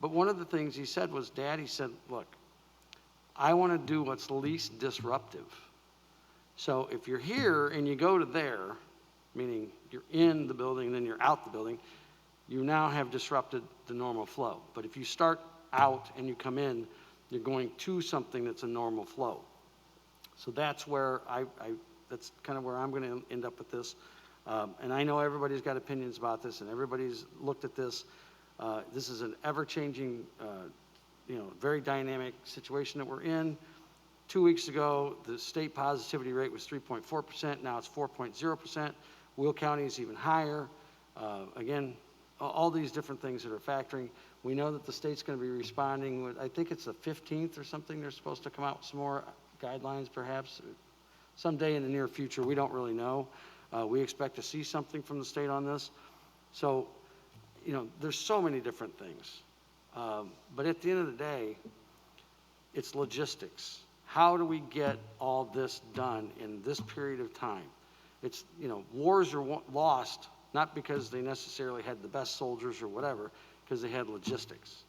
but one of the things he said was, Dad, he said, look, I want to do what's least disruptive. So if you're here and you go to there, meaning you're in the building and then you're out the building, you now have disrupted the normal flow. But if you start out and you come in, you're going to something that's a normal flow. So that's where that's kind of where I'm going to end up with this. And I know everybody's got opinions about this, and everybody's looked at this. This is an ever-changing, very dynamic situation that we're in. 2 weeks ago, the state positivity rate was 3.4%. Now it's 4.0%. Will County is even higher. Again, all these different things that are factoring. We know that the state's going to be responding with, I think it's the 15th or something, they're supposed to come out with some more guidelines perhaps someday in the near future. We don't really know. We expect to see something from the state on this. So, there's so many different things. But at the end of the day, it's logistics. How do we get all this done in this period of time? It's, wars are lost, not because they necessarily had the best soldiers or whatever, because they had logistics.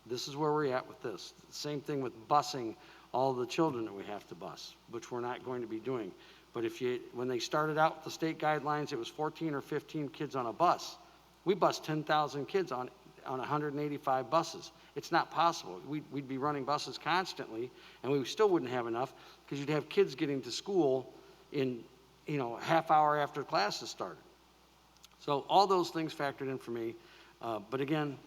This is where we're at with this. Same thing with busing all the children that we have to bus, which we're not going to be doing. But when they started out with the state guidelines, it was 14 or 15 kids on a bus. We bused 10,000 kids on 185 buses. It's not possible. We'd be running buses constantly, and we still wouldn't have enough, because you'd have kids getting to school in, a half hour after classes started. So all those things factored in for me. But again,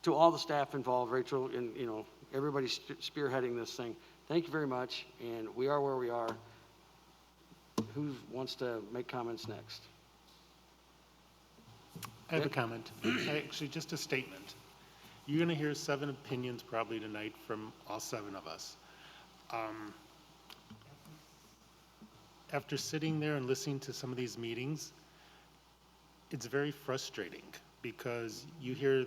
to all the staff involved, Rachel, and, everybody spearheading this thing, thank you very much, and we are where we are. Who wants to make comments next? I have a comment. Actually, just a statement. You're going to hear 7 opinions probably tonight from all 7 of us. After sitting there and listening to some of these meetings, it's very frustrating because you hear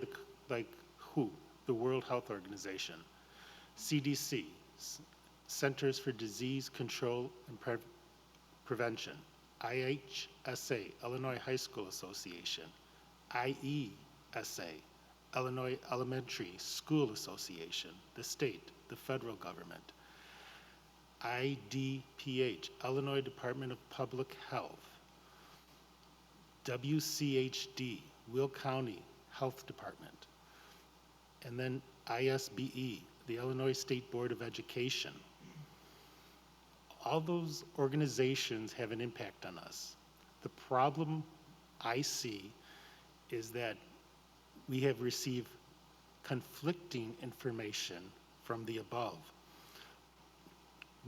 like WHO, the World Health Organization, CDC, Centers for Disease Control and Prevention, IHSA, Illinois High School Association, IESA, Illinois Elementary School Association, the state, the federal government, IDPH, Illinois Department of Public Health, WCHD, Will County Health Department, and then ISBE, the Illinois State Board of Education. All those organizations have an impact on us. The problem I see is that we have received conflicting information from the above.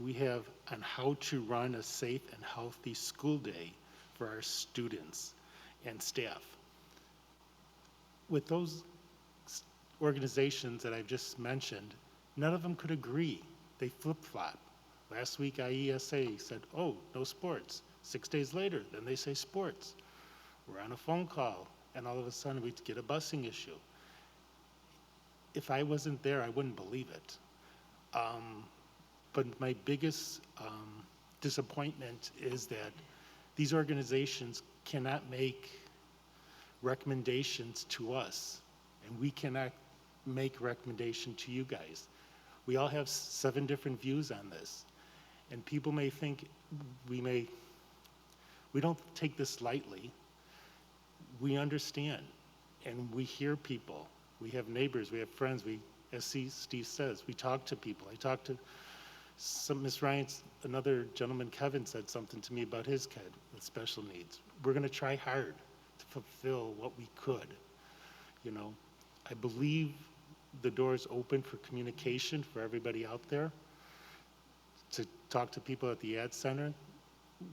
We have on how to run a safe and healthy school day for our students and staff. With those organizations that I've just mentioned, none of them could agree. They flip-flop. Last week, IESA said, oh, no sports. 6 days later, then they say sports. We're on a phone call, and all of a sudden we get a busing issue. If I wasn't there, I wouldn't believe it. But my biggest disappointment is that these organizations cannot make recommendations to us, and we cannot make recommendation to you guys. We all have 7 different views on this, and people may think we don't take this lightly. We understand, and we hear people. We have neighbors, we have friends, as Steve says, we talk to people. I talked to Ms. Ryan's, another gentleman, Kevin, said something to me about his kid with special needs. We're gonna try hard to fulfill what we could. I believe the door is open for communication for everybody out there to talk to people at the Ad Center.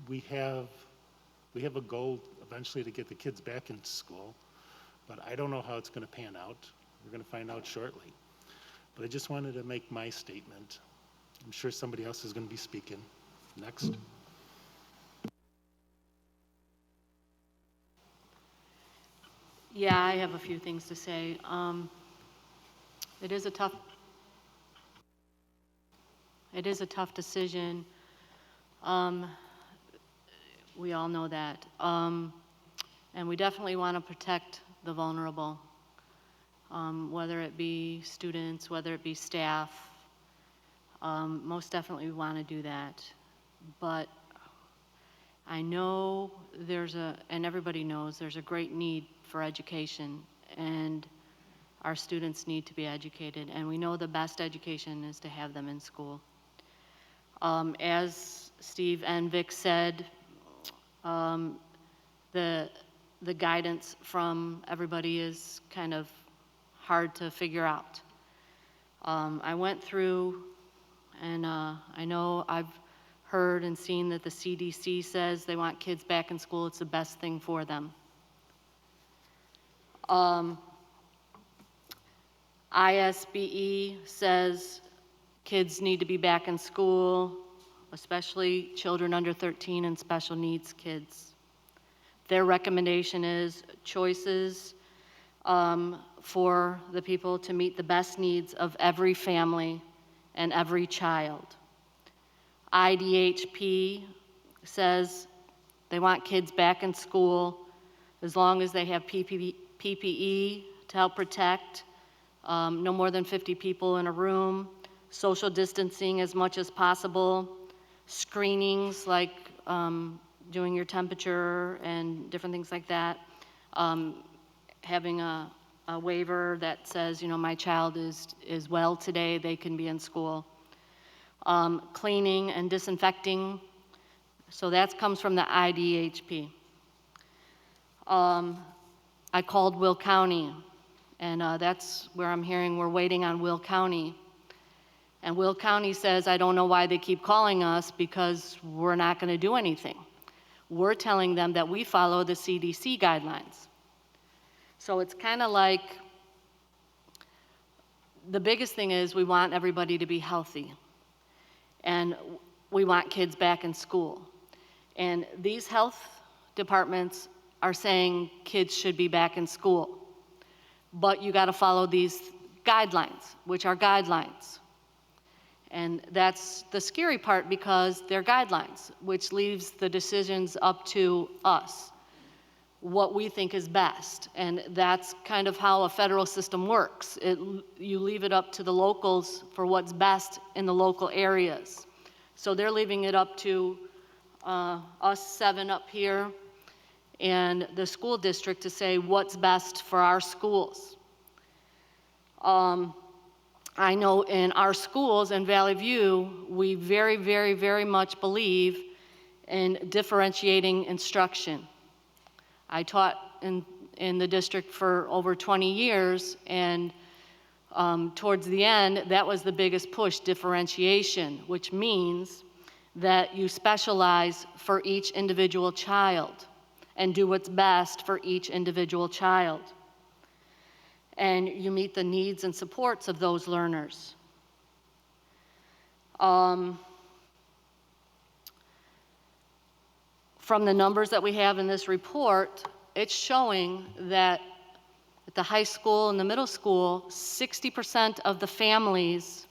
We have a goal eventually to get the kids back into school, but I don't know how it's gonna pan out. We're gonna find out shortly. But I just wanted to make my statement. I'm sure somebody else is gonna be speaking next. Yeah, I have a few things to say. It is a tough decision. We all know that. And we definitely want to protect the vulnerable, whether it be students, whether it be staff. Most definitely we want to do that. But I know and everybody knows there's a great need for education, and our students need to be educated, and we know the best education is to have them in school. As Steve and Vic said, the guidance from everybody is kind of hard to figure out. I went through, and I know I've heard and seen that the CDC says they want kids back in school. It's the best thing for them. ISBE says kids need to be back in school, especially children under 13 and special needs kids. Their recommendation is choices for the people to meet the best needs of every family and every child. IDHP says they want kids back in school as long as they have PPE to help protect, no more than 50 people in a room, social distancing as much as possible, screenings like doing your temperature and different things like that, having a waiver that says, my child is well today, they can be in school. Cleaning and disinfecting, so that comes from the IDHP. I called Will County, and that's where I'm hearing we're waiting on Will County. And Will County says, I don't know why they keep calling us because we're not going to do anything. We're telling them that we follow the CDC guidelines. So it's kind of like, the biggest thing is we want everybody to be healthy. And we want kids back in school. And these health departments are saying kids should be back in school. But you got to follow these guidelines, which are guidelines. And that's the scary part because they're guidelines, which leaves the decisions up to us, what we think is best. And that's kind of how a federal system works. You leave it up to the locals for what's best in the local areas. So they're leaving it up to us 7 up here and the school district to say what's best for our schools. I know in our schools in Valley View, we very, very, very much believe in differentiating instruction. I taught in the district for over 20 years, and towards the end, that was the biggest push, differentiation, which means that you specialize for each individual child and do what's best for each individual child. And you meet the needs and supports of those learners. From the numbers that we have in this report, it's showing that at the high school and the middle school, 60% of the families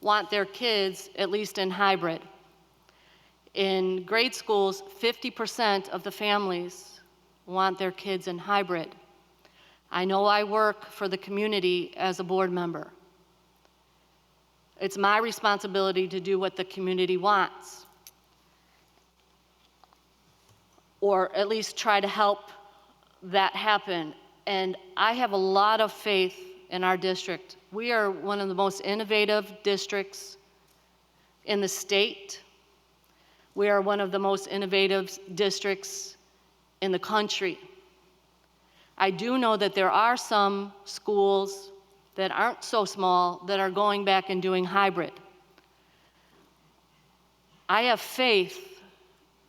want their kids at least in hybrid. In grade schools, 50% of the families want their kids in hybrid. I know I work for the community as a board member. It's my responsibility to do what the community wants, or at least try to help that happen. And I have a lot of faith in our district. We are one of the most innovative districts in the state. We are one of the most innovative districts in the country. I do know that there are some schools that aren't so small that are going back and doing hybrid. I have faith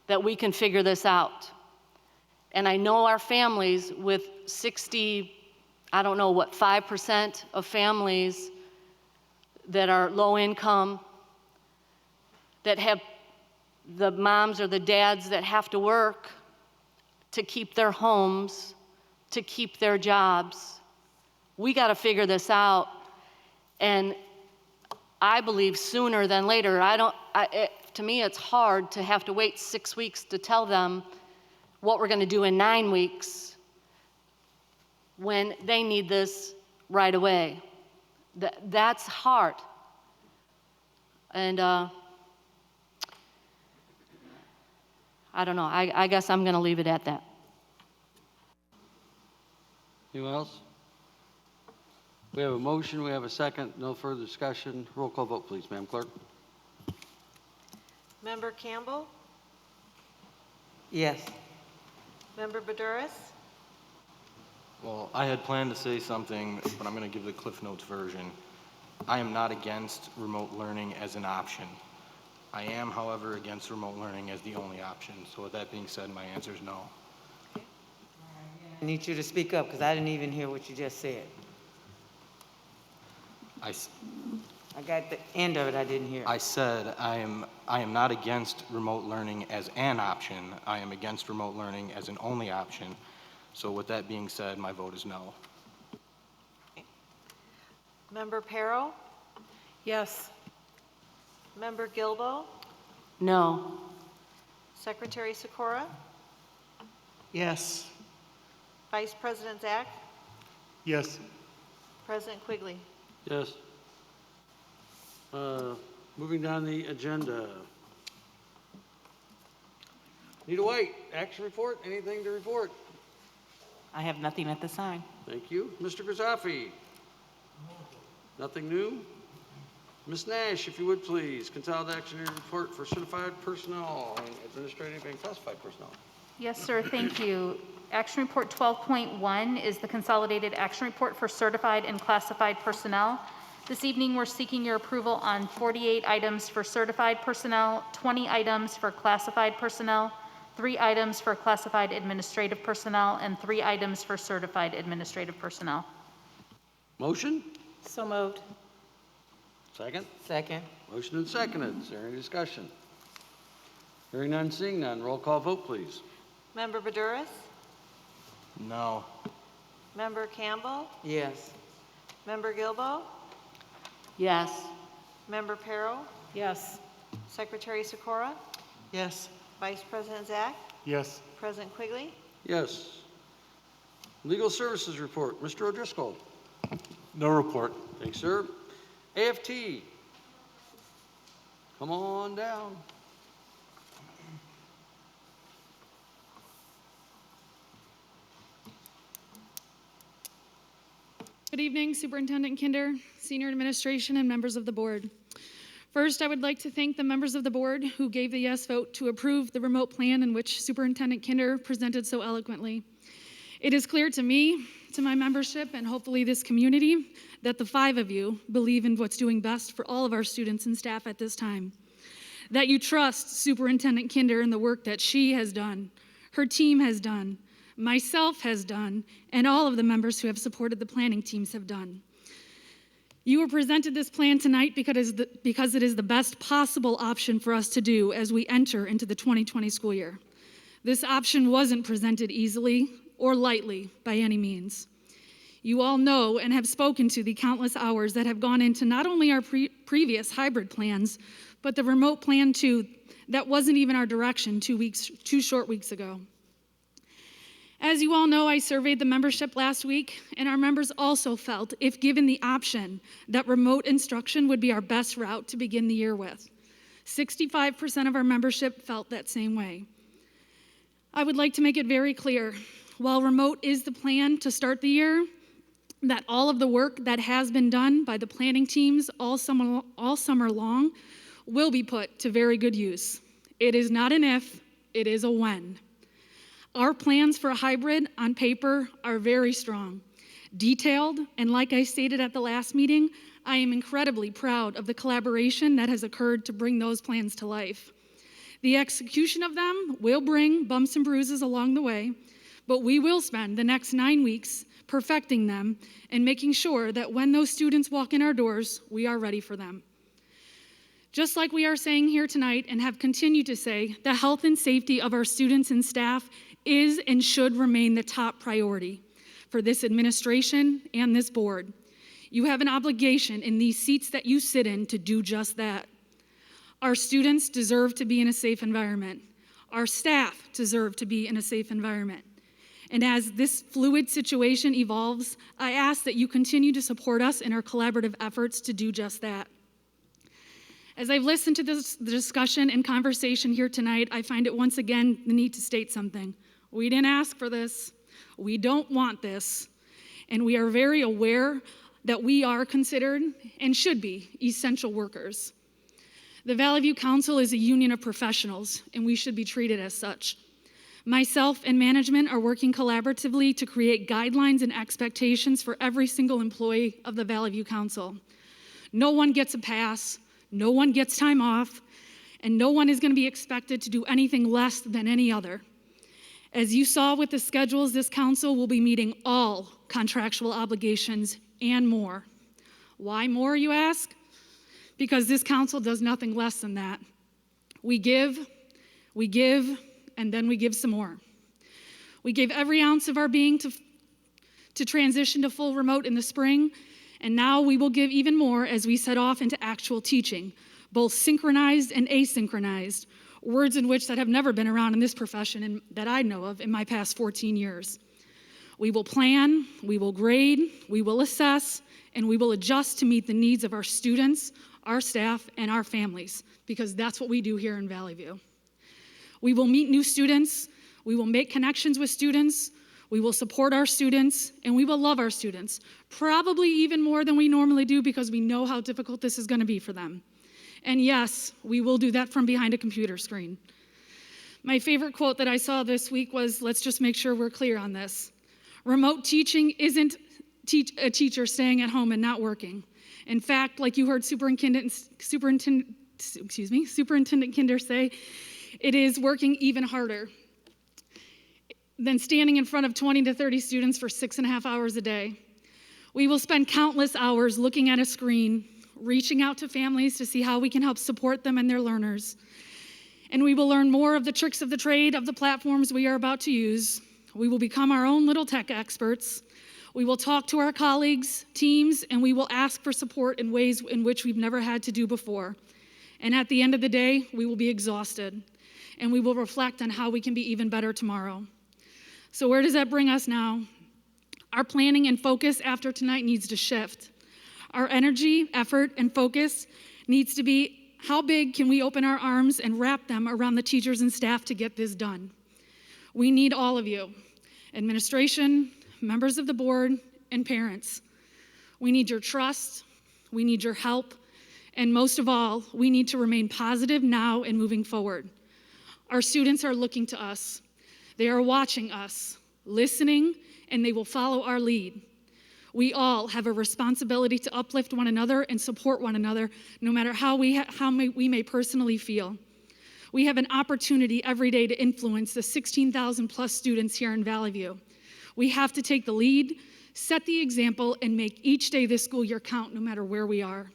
that we can figure this out. And I know our families with 60, I don't know what, 5% of families that are low income, that have the moms or the dads that have to work to keep their homes, to keep their jobs. We got to figure this out. And I believe sooner than later. To me, it's hard to have to wait 6 weeks to tell them what we're going to do in 9 weeks when they need this right away. That's hard. And I don't know. I guess I'm going to leave it at that. Anyone else? We have a motion, we have a second, no further discussion. Roll call vote, please, Madam Clerk. Member Campbell? Yes. Member Badouris? Well, I had planned to say something, but I'm going to give the Cliff Notes version. I am not against remote learning as an option. I am, however, against remote learning as the only option. So with that being said, my answer is no. I need you to speak up because I didn't even hear what you just said. I got the end of it, I didn't hear. I said I am not against remote learning as an option. I am against remote learning as an only option. So with that being said, my vote is no. Member Perro? Yes. Member Gilbo? No. Secretary Sikora? Yes. Vice President Zach? Yes. President Quigley? Yes. Moving down the agenda. Nita White, action report, anything to report? I have nothing at this time. Thank you. Mr. Grisafi? Nothing new? Ms. Nash, if you would please, consolidated action report for certified personnel and administrative and classified personnel. Yes, sir, thank you. Action Report 12.1 is the Consolidated Action Report for Certified and Classified Personnel. This evening, we're seeking your approval on 48 items for certified personnel, 20 items for classified personnel, 3 items for classified administrative personnel, and 3 items for certified administrative personnel. Motion? So moved. Second? Second. Motion and seconded. Is there any discussion? Hearing none, seeing none. Roll call vote, please. Member Badouris? No. Member Campbell? Yes. Member Gilbo? Yes. Member Perro? Yes. Secretary Sikora? Yes. Vice President Zach? Yes. President Quigley? Yes. Legal Services Report. Mr. O'Driscoll. No report. Thanks, sir. AFT. Come on down. Good evening, Superintendent Kinder, Senior Administration, and members of the board. First, I would like to thank the members of the board who gave the yes vote to approve the remote plan in which Superintendent Kinder presented so eloquently. It is clear to me, to my membership, and hopefully this community, that the 5 of you believe in what's doing best for all of our students and staff at this time. That you trust Superintendent Kinder in the work that she has done, her team has done, myself has done, and all of the members who have supported the planning teams have done. You were presented this plan tonight because it is the best possible option for us to do as we enter into the 2020 school year. This option wasn't presented easily or lightly by any means. You all know and have spoken to the countless hours that have gone into not only our previous hybrid plans, but the remote plan too, that wasn't even our direction 2 short weeks ago. As you all know, I surveyed the membership last week, and our members also felt, if given the option, that remote instruction would be our best route to begin the year with. 65% of our membership felt that same way. I would like to make it very clear, while remote is the plan to start the year, that all of the work that has been done by the planning teams all summer long will be put to very good use. It is not an if, it is a when. Our plans for a hybrid on paper are very strong, detailed, and like I stated at the last meeting, I am incredibly proud of the collaboration that has occurred to bring those plans to life. The execution of them will bring bumps and bruises along the way, but we will spend the next 9 weeks perfecting them and making sure that when those students walk in our doors, we are ready for them. Just like we are saying here tonight and have continued to say, the health and safety of our students and staff is and should remain the top priority for this administration and this board. You have an obligation in these seats that you sit in to do just that. Our students deserve to be in a safe environment. Our staff deserve to be in a safe environment. And as this fluid situation evolves, I ask that you continue to support us in our collaborative efforts to do just that. As I've listened to the discussion and conversation here tonight, I find it once again the need to state something. We didn't ask for this. We don't want this. And we are very aware that we are considered and should be essential workers. The Valley View Council is a union of professionals, and we should be treated as such. Myself and management are working collaboratively to create guidelines and expectations for every single employee of the Valley View Council. No one gets a pass, no one gets time off, and no one is going to be expected to do anything less than any other. As you saw with the schedules, this council will be meeting all contractual obligations and more. Why more, you ask? Because this council does nothing less than that. We give, and then we give some more. We gave every ounce of our being to transition to full remote in the spring, and now we will give even more as we set off into actual teaching, both synchronized and asynchronized, words in which that have never been around in this profession and that I know of in my past 14 years. We will plan, we will grade, we will assess, and we will adjust to meet the needs of our students, our staff, and our families, because that's what we do here in Valley View. We will meet new students, we will make connections with students, we will support our students, and we will love our students, probably even more than we normally do because we know how difficult this is going to be for them. And yes, we will do that from behind a computer screen. My favorite quote that I saw this week was, let's just make sure we're clear on this. Remote teaching isn't a teacher staying at home and not working. In fact, like you heard Superintendent Kinder say, it is working even harder than standing in front of 20 to 30 students for 6.5 hours a day. We will spend countless hours looking at a screen, reaching out to families to see how we can help support them and their learners. And we will learn more of the tricks of the trade of the platforms we are about to use. We will become our own little tech experts. We will talk to our colleagues, teams, and we will ask for support in ways in which we've never had to do before. And at the end of the day, we will be exhausted, and we will reflect on how we can be even better tomorrow. So where does that bring us now? Our planning and focus after tonight needs to shift. Our energy, effort, and focus needs to be, how big can we open our arms and wrap them around the teachers and staff to get this done? We need all of you, administration, members of the board, and parents. We need your trust, we need your help, and most of all, we need to remain positive now and moving forward. Our students are looking to us. They are watching us, listening, and they will follow our lead. We all have a responsibility to uplift one another and support one another, no matter how we may personally feel. We have an opportunity every day to influence the 16,000 plus students here in Valley View. We have to take the lead, set the example, and make each day this school year count, no matter where we are.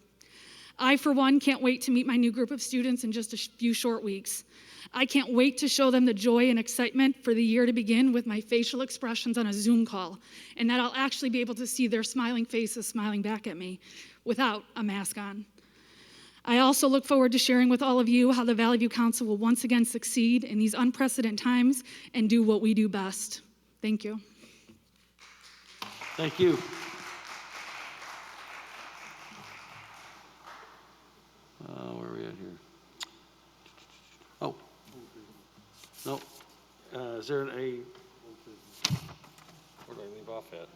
I, for one, can't wait to meet my new group of students in just a few short weeks. I can't wait to show them the joy and excitement for the year to begin with my facial expressions on a Zoom call, and that I'll actually be able to see their smiling faces smiling back at me without a mask on. I also look forward to sharing with all of you how the Valley View Council will once again succeed in these unprecedented times and do what we do best. Thank you. Thank you. Where are we at here? Oh. No. Is there where do I leave off at?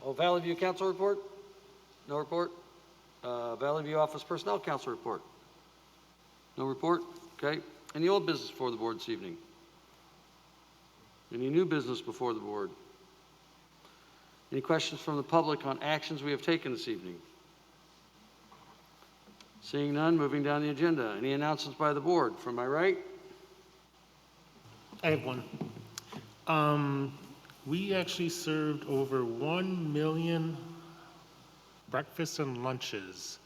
Oh, Valley View Council report? No report? Valley View Office Personnel Council report? No report? Okay. Any old business before the board this evening? Any new business before the board? Any questions from the public on actions we have taken this evening? Seeing none, moving down the agenda. Any announcements by the board? From my right? I have one. We actually served over 1 million breakfasts and lunches.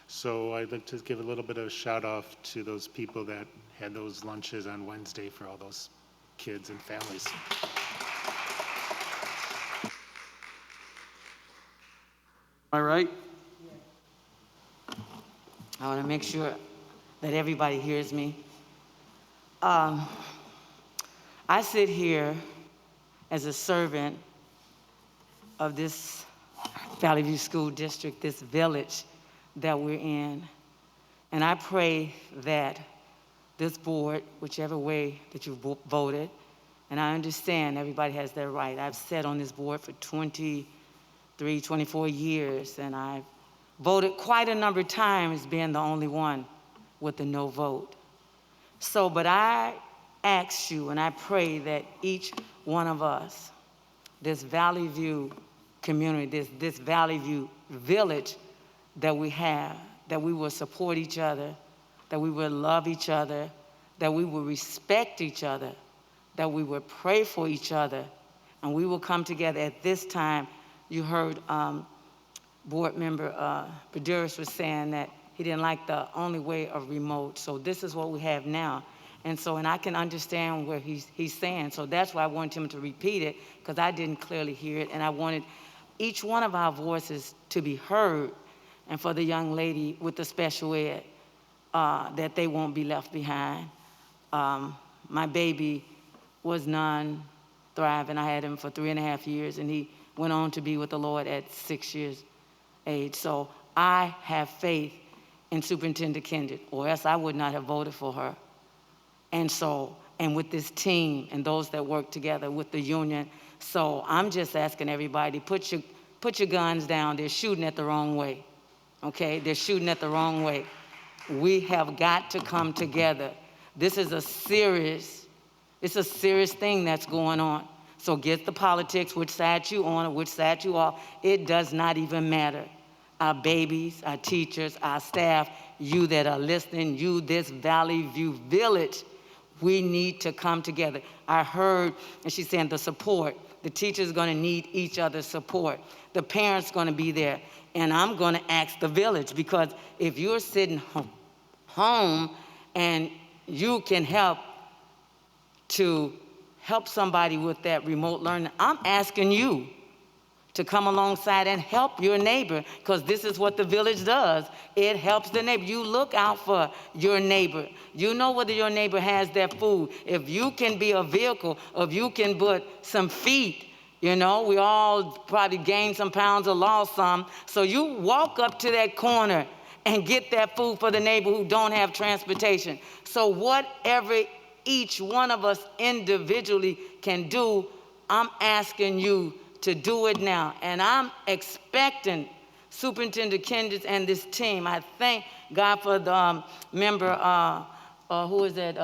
So I'd like to give a little bit of a shout off to those people that had those lunches on Wednesday for all those kids and families. Am I right? I want to make sure that everybody hears me. I sit here as a servant of this Valley View School District, this village that we're in. And I pray that this board, whichever way that you voted, and I understand everybody has their right. I've sat on this board for 23, 24 years, and I've voted quite a number of times, being the only one with the no vote. So, but I ask you and I pray that each one of us, this Valley View community, this Valley View village that we have, that we will support each other, that we will love each other, that we will respect each other, that we will pray for each other, and we will come together at this time. You heard board member Paduris was saying that he didn't like the only way of remote. So this is what we have now. And I can understand where he's saying. So that's why I wanted him to repeat it, because I didn't clearly hear it. And I wanted each one of our voices to be heard. And for the young lady with the special ed, that they won't be left behind. My baby was non-thriving. I had him for 3.5 years, and he went on to be with the Lord at 6 years age. So I have faith in Superintendent Kinder, or else I would not have voted for her. And with this team and those that work together with the union. So I'm just asking everybody, put your guns down. They're shooting at the wrong way, okay? They're shooting at the wrong way. We have got to come together. This is it's a serious thing that's going on. So get the politics, which side you on or which side you are, it does not even matter. Our babies, our teachers, our staff, you that are listening, you, this Valley View Village, we need to come together. I heard, and she's saying the support. The teacher's gonna need each other's support. The parents gonna be there. And I'm gonna ask the village, because if you're sitting home and you can help to help somebody with that remote learning, I'm asking you to come alongside and help your neighbor, because this is what the village does. It helps the neighbor. You look out for your neighbor. You know whether your neighbor has that food. If you can be a vehicle, if you can put some feet, you know, we all probably gained some pounds or lost some. So you walk up to that corner and get that food for the neighbor who don't have transportation. So whatever each one of us individually can do, I'm asking you to do it now. And I'm expecting Superintendent Kendrick and this team. I thank God for the member, who is it,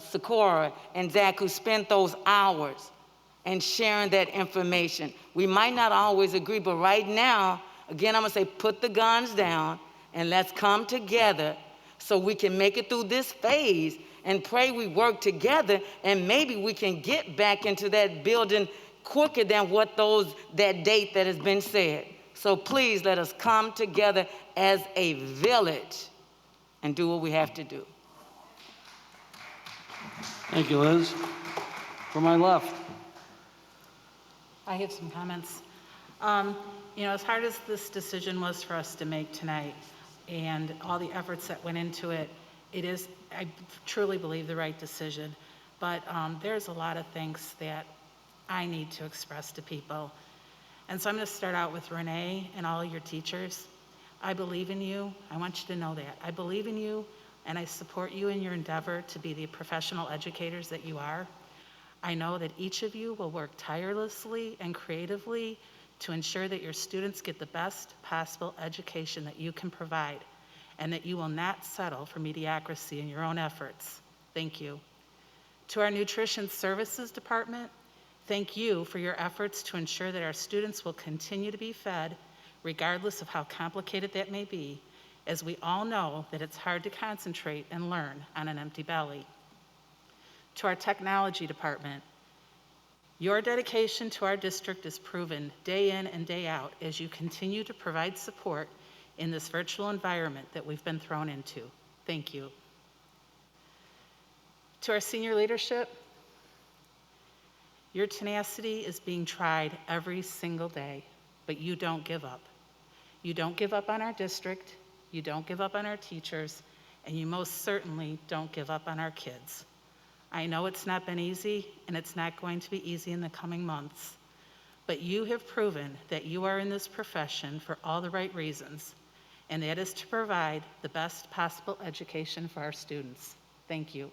Sikora and Zach, who spent those hours and sharing that information. We might not always agree, but right now, again, I'm gonna say, put the guns down and let's come together so we can make it through this phase, and pray we work together, and maybe we can get back into that building quicker than that date that has been said. So please let us come together as a village and do what we have to do. Thank you, Liz. From my left. I have some comments. As hard as this decision was for us to make tonight and all the efforts that went into it, it is, I truly believe, the right decision. But there's a lot of things that I need to express to people. And so I'm going to start out with Renee and all of your teachers. I believe in you. I want you to know that. I believe in you, and I support you in your endeavor to be the professional educators that you are. I know that each of you will work tirelessly and creatively to ensure that your students get the best possible education that you can provide, and that you will not settle for mediocrity in your own efforts. Thank you. To our Nutrition Services Department, thank you for your efforts to ensure that our students will continue to be fed, regardless of how complicated that may be, as we all know that it's hard to concentrate and learn on an empty belly. To our Technology Department, your dedication to our district is proven day in and day out as you continue to provide support in this virtual environment that we've been thrown into. Thank you. To our senior leadership, your tenacity is being tried every single day, but you don't give up. You don't give up on our district, you don't give up on our teachers, and you most certainly don't give up on our kids. I know it's not been easy, and it's not going to be easy in the coming months, but you have proven that you are in this profession for all the right reasons, and that is to provide the best possible education for our students. Thank you.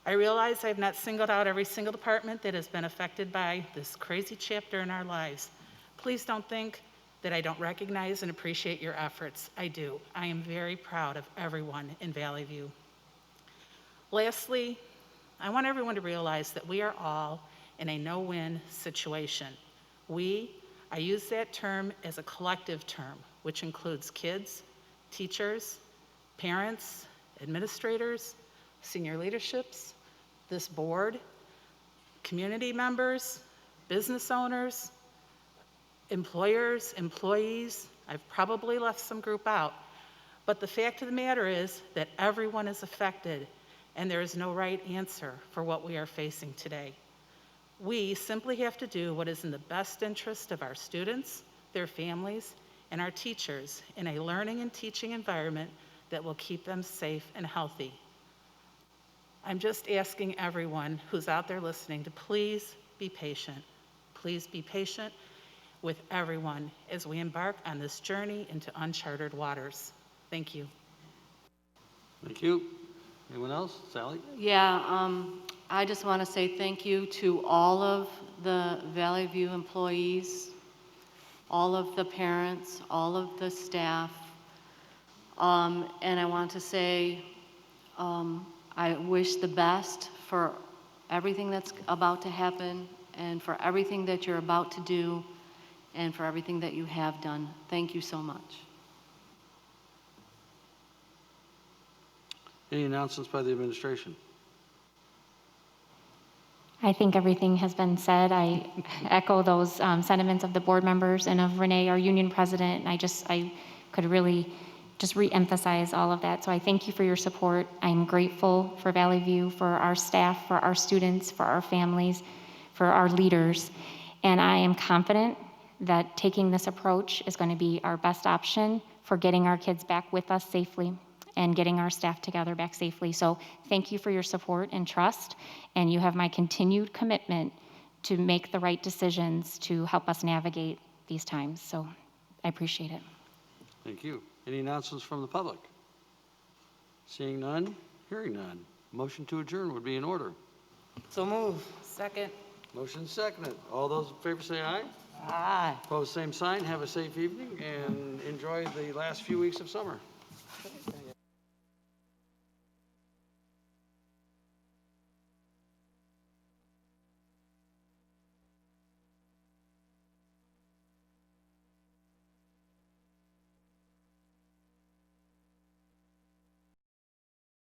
I realize I've not singled out every single department that has been affected by this crazy chapter in our lives. Please don't think that I don't recognize and appreciate your efforts. I do. I am very proud of everyone in Valley View. Lastly, I want everyone to realize that we are all in a no-win situation. I use that term as a collective term, which includes kids, teachers, parents, administrators, senior leaderships, this board, community members, business owners, employers, employees. I've probably left some group out, but the fact of the matter is that everyone is affected, and there is no right answer for what we are facing today. We simply have to do what is in the best interest of our students, their families, and our teachers in a learning and teaching environment that will keep them safe and healthy. I'm just asking everyone who's out there listening to please be patient. Please be patient with everyone as we embark on this journey into uncharted waters. Thank you. Thank you. Anyone else? Sally? Yeah, I just want to say thank you to all of the Valley View employees, all of the parents, all of the staff. And I want to say, I wish the best for everything that's about to happen and for everything that you're about to do and for everything that you have done. Thank you so much. Any announcements by the administration? I think everything has been said. I echo those sentiments of the board members and of Renee, our union president. I could really just re-emphasize all of that. So I thank you for your support. I'm grateful for Valley View, for our staff, for our students, for our families, for our leaders. And I am confident that taking this approach is going to be our best option for getting our kids back with us safely and getting our staff together back safely. So thank you for your support and trust, and you have my continued commitment to make the right decisions to help us navigate these times. So I appreciate it. Thank you. Any announcements from the public? Seeing none, hearing none. Motion to adjourn would be in order. So move. Second. Motion seconded. All those in favor say aye. Aye. Opposed, same sign. Have a safe evening and enjoy the last few weeks of summer.